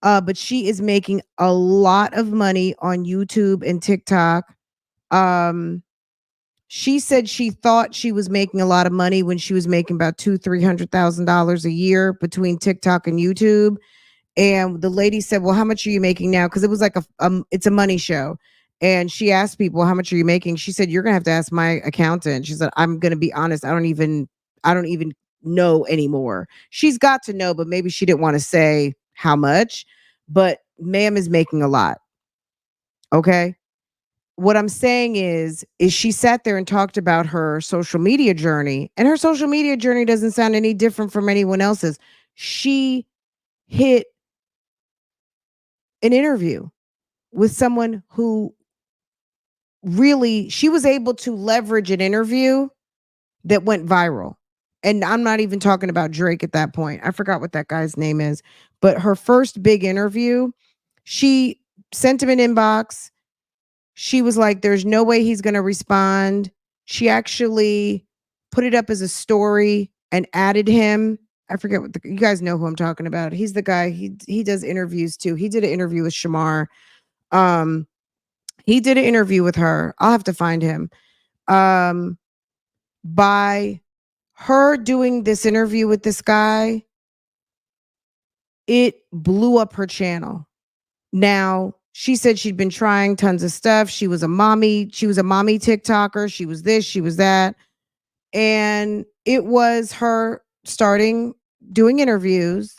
but she is making a lot of money on YouTube and TikTok. Um, she said she thought she was making a lot of money when she was making about $200,000-$300,000 a year between TikTok and YouTube. And the lady said, "Well, how much are you making now?" Because it was like it's a money show. And she asked people, "How much are you making?" She said, "You're gonna have to ask my accountant." She said, "I'm gonna be honest. I don't even know anymore." She's got to know, but maybe she didn't want to say how much. But ma'am is making a lot. Okay. What I'm saying is she sat there and talked about her social media journey, and her social media journey doesn't sound any different from anyone else's. She hit an interview with someone who really, she was able to leverage an interview that went viral. And I'm not even talking about Drake at that point. I forgot what that guy's name is, but her first big interview, she sent him an inbox. She was like, there's no way he's going to respond. She actually put it up as a story and added him. I forget what you guys know who I'm talking about. He's the guy, he does interviews too. He did an interview with Shamar. He did an interview with her. I'll have to find him. By her doing this interview with this guy, it blew up her channel. Now, she said she'd been trying tons of stuff. She was a mommy TikToker. She was this, she was that. And it was her starting doing interviews,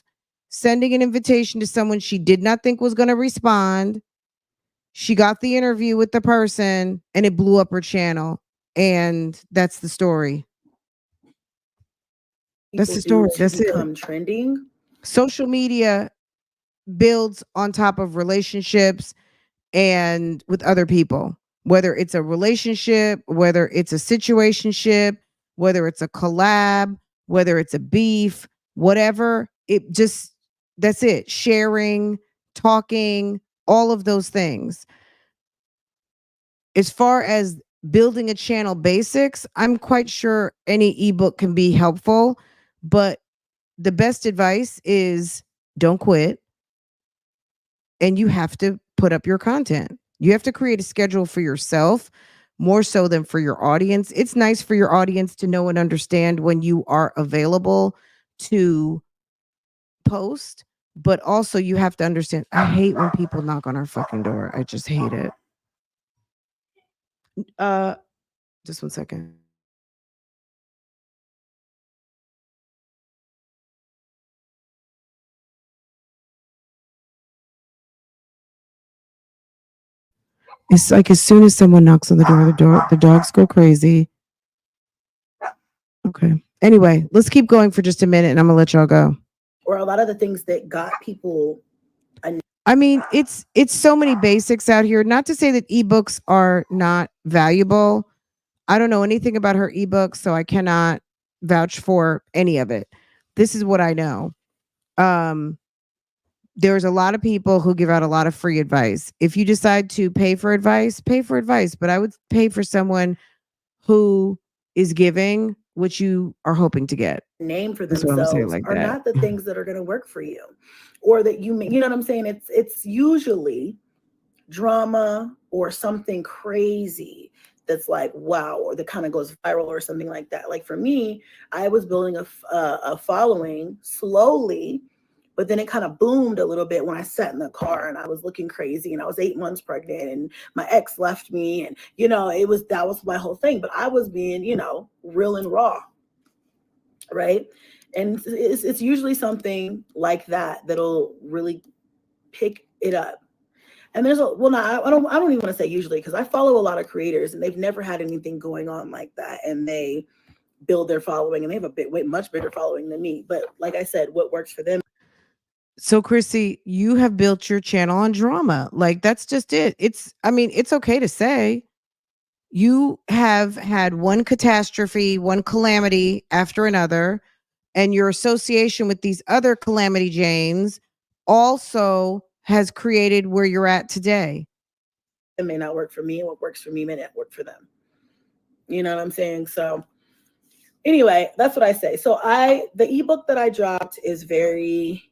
sending an invitation to someone she did not think was going to respond. She got the interview with the person and it blew up her channel. And that's the story. That's the story. That's it. Become trending. Social media builds on top of relationships and with other people, whether it's a relationship, whether it's a situationship, whether it's a collab, whether it's a beef, whatever. It just, that's it. Sharing, talking, all of those things. As far as building a channel basics, I'm quite sure any ebook can be helpful, but the best advice is don't quit. And you have to put up your content. You have to create a schedule for yourself more so than for your audience. It's nice for your audience to know and understand when you are available to post, but also you have to understand. I hate when people knock on our fucking door. I just hate it. Just one second. It's like as soon as someone knocks on the door, the dogs go crazy. Okay. Anyway, let's keep going for just a minute and I'm gonna let y'all go. Or a lot of the things that got people. I mean, it's so many basics out here. Not to say that ebooks are not valuable. I don't know anything about her ebook, so I cannot vouch for any of it. This is what I know. There's a lot of people who give out a lot of free advice. If you decide to pay for advice, pay for advice. But I would pay for someone who is giving what you are hoping to get. Name for That's what I'm saying themselves like are that. not the things that are going to work for you, or that you know what I'm saying. It's usually drama or something crazy that's like wow, or that kind of goes viral or something like that. Like for me, I was building a following slowly, but then it kind of boomed a little bit when I sat in the car and I was looking crazy and I was 8 months pregnant and my ex left me, and that was my whole thing. But I was being real and raw, right? And it's usually something like that that'll really pick it up. And there's I don't even want to say usually, because I follow a lot of creators and they've never had anything going on like that, and they build their following and they have a much bigger following than me. But like I said, what works for them. So Chrissy, you have built your channel on drama. Like that's just it. It's okay to say you have had one catastrophe, one calamity after another, and your association with these other calamity Janes also has created where you're at today. It may not work for me, and what works for me may not work for them. You know what I'm saying? So anyway, that's what I say. So the ebook that I dropped is very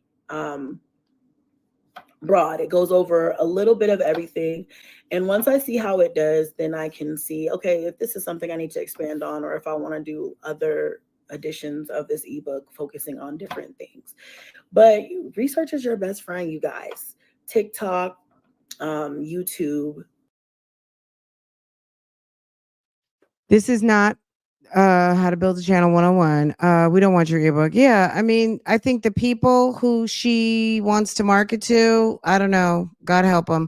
broad. It goes over a little bit of everything. And once I see how it does, then I can see, okay, if this is something I need to expand on, or if I want to do other editions of this ebook focusing on different things. But research is your best friend, you guys. TikTok, YouTube. This is not how to build a channel 101. We don't want your ebook. Yeah, I mean, I think the people who she wants to market to, I don't know, God help them.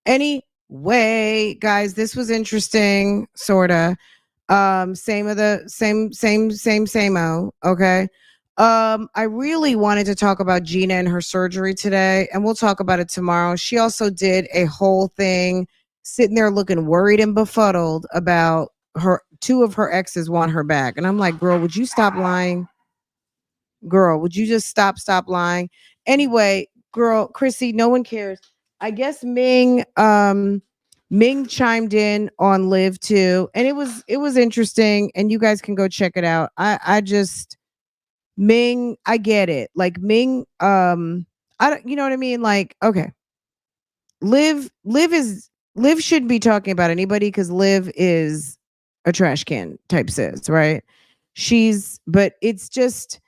Anyway, guys, this was interesting, sorta. Same okay. I really wanted to talk about Gina and her surgery today, and we'll talk about it tomorrow. She also did a whole thing sitting there looking worried and befuddled about two of her exes want her back. And I'm like, girl, would you stop lying? Girl, would you just stop lying? Anyway, girl, Chrissy, no one cares. I guess Ming chimed in on Live too, and it was interesting, and you guys can go check it out. I just Ming, I get it. Like Ming, I don't, you know what I mean? Like, okay. Liv shouldn't be talking about anybody because Liv is a trash can type sis, right? But it's just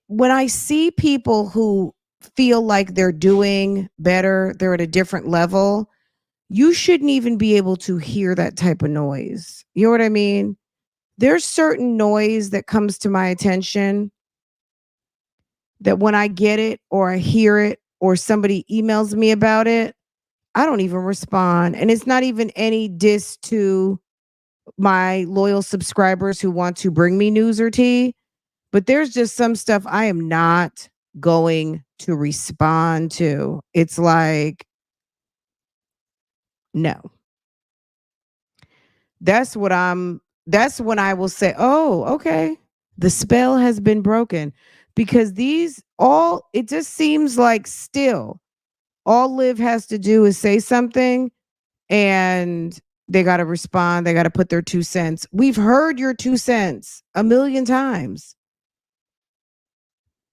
when I see people who feel like they're doing better, they're at a different level, you shouldn't even be able to hear that type of noise. You know what I mean? There's certain noise that comes to my attention that when I get it or I hear it or somebody emails me about it, I don't even respond. And it's not even any diss to my loyal subscribers who want to bring me news or tea, but there's just some stuff I am not going to respond to. It's like, no. That's when I will say, oh, okay, the spell has been broken. Because it just seems like still all Liv has to do is say something and they got to respond. They got to put their 2 cents. We've heard your 2 cents a million times.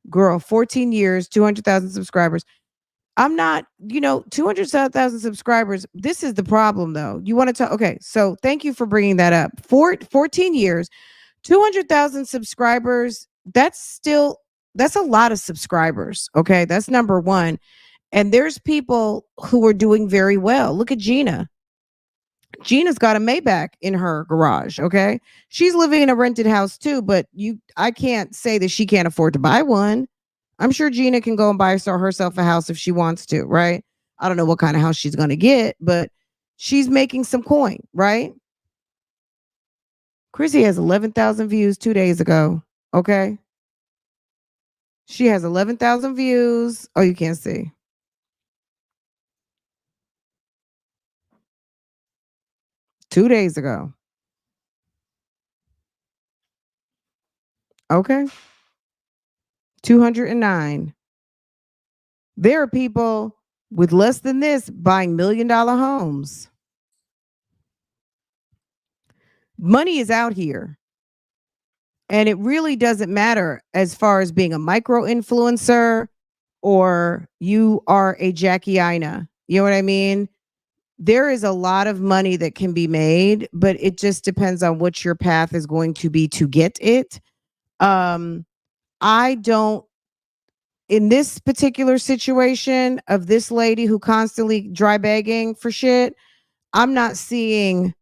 Girl, 14 years, 200,000 subscribers. I'm not, 200,000 subscribers. This is the problem though. You want to talk? Okay. So thank you for bringing that up. 14 years, 200,000 subscribers. That's a lot of subscribers. Okay. That's number one. And there's people who are doing very well. Look at Gina. Gina's got a Maybach in her garage. Okay. She's living in a rented house too, but I can't say that she can't afford to buy one. I'm sure Gina can go and buy herself a house if she wants to, right? I don't know what kind of house she's going to get, but she's making some coin, right? Chrissy has 11,000 views 2 days ago. Okay. She has 11,000 views. Oh, you can't see. Two days ago. Okay. 209. There are people with less than this buying $1 million homes. Money is out here. And it really doesn't matter as far as being a micro influencer or you are a Jackie Ina. You know what I mean? There is a lot of money that can be made, but it just depends on what your path is going to be to get it. I don't, in this particular situation of this lady who constantly dry begging for shit, I'm not seeing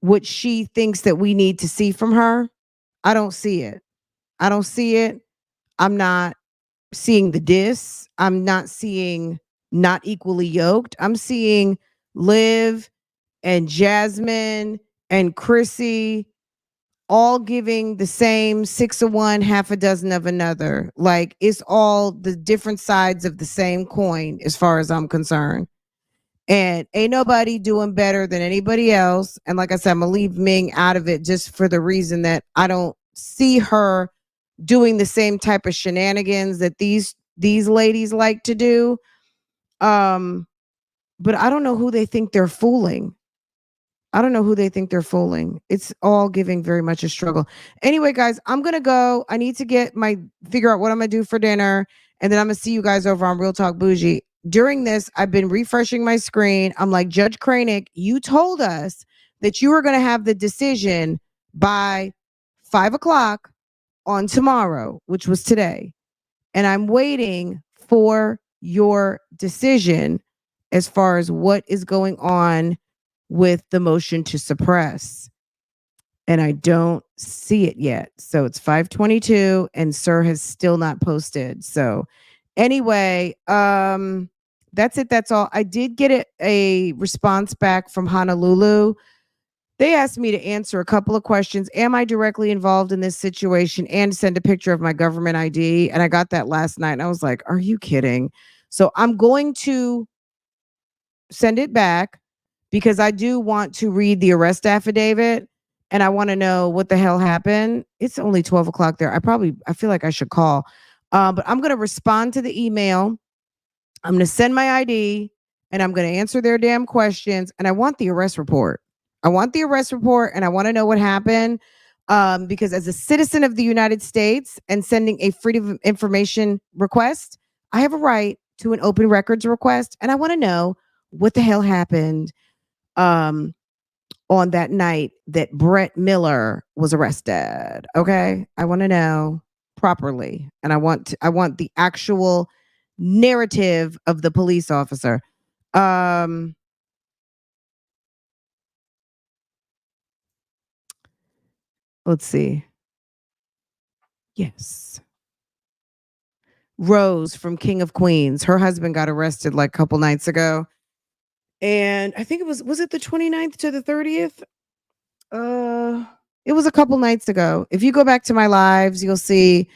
what she thinks that we need to see from her. I don't see it. I don't see it. I'm not seeing the diss. I'm not seeing not equally yoked. I'm seeing Liv and Jasmine and Chrissy all giving the same 6 of one, half a dozen of another. Like it's all the different sides of the same coin as far as I'm concerned. And ain't nobody doing better than anybody else. And like I said, I'm gonna leave Ming out of it just for the reason that I don't see her doing the same type of shenanigans that these ladies like to do. But I don't know who they think they're fooling. It's all giving very much a struggle. Anyway, guys, I'm going to go. I need to figure out what I'm going to do for dinner. And then I'm going to see you guys over on Real Talk Bougie. During this, I've been refreshing my screen. I'm like, Judge Kranick, you told us that you were going to have the decision by 5 o'clock on tomorrow, which was today. And I'm waiting for your decision as far as what is going on with the motion to suppress. And I don't see it yet. So it's 5:22 and Sir has still not posted. So anyway, that's it. That's all. I did get a response back from Honolulu. They asked me to answer a couple of questions. Am I directly involved in this situation and send a picture of my government ID? And I got that last night. And I was like, are you kidding? So I'm going to send it back because I do want to read the arrest affidavit and I want to know what the hell happened. It's only 12 o'clock there. I feel like I should call. But I'm going to respond to the email. I'm going to send my ID and I'm going to answer their damn questions. And I want the arrest report. And I want to know what happened. Because as a citizen of the United States and sending a freedom of information request, I have a right to an open records request. And I want to know what the hell happened on that night that Brett Miller was arrested. Okay. I want to know properly. And I want the actual narrative of the police officer. Let's see. Yes. Rose from King of Queens. Her husband got arrested like a couple nights ago. And I think it was it the 29th to the 30th? It was a couple nights ago. If you go back to my lives, you'll see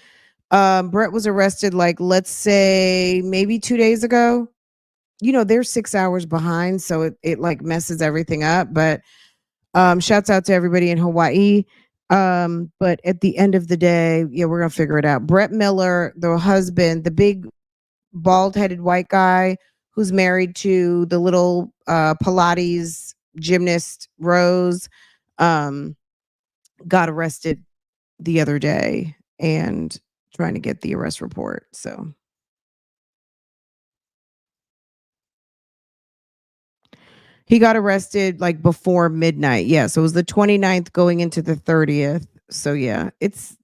Brett was arrested like, let's say maybe 2 days ago. You know, they're 6 hours behind, so it like messes everything up. But shouts out to everybody in Hawaii. But at the end of the day, yeah, we're gonna figure it out. Brett Miller, the husband, the big bald-headed white guy who's married to the little Pilates gymnast Rose, got arrested the other day and trying to get the arrest report. So he got arrested like before midnight. Yeah. So it was the 29th going into the 30th. So yeah,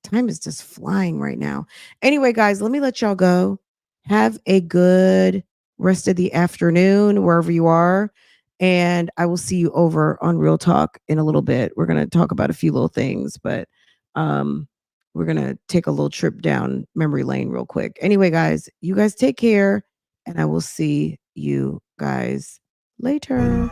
time is just flying right now. Anyway, guys, let me let y'all go. Have a good rest of the afternoon, wherever you are. And I will see you over on Real Talk in a little bit. We're going to talk about a few little things, but we're going to take a little trip down memory lane real quick. Anyway, guys, you guys take care and I will see you guys later.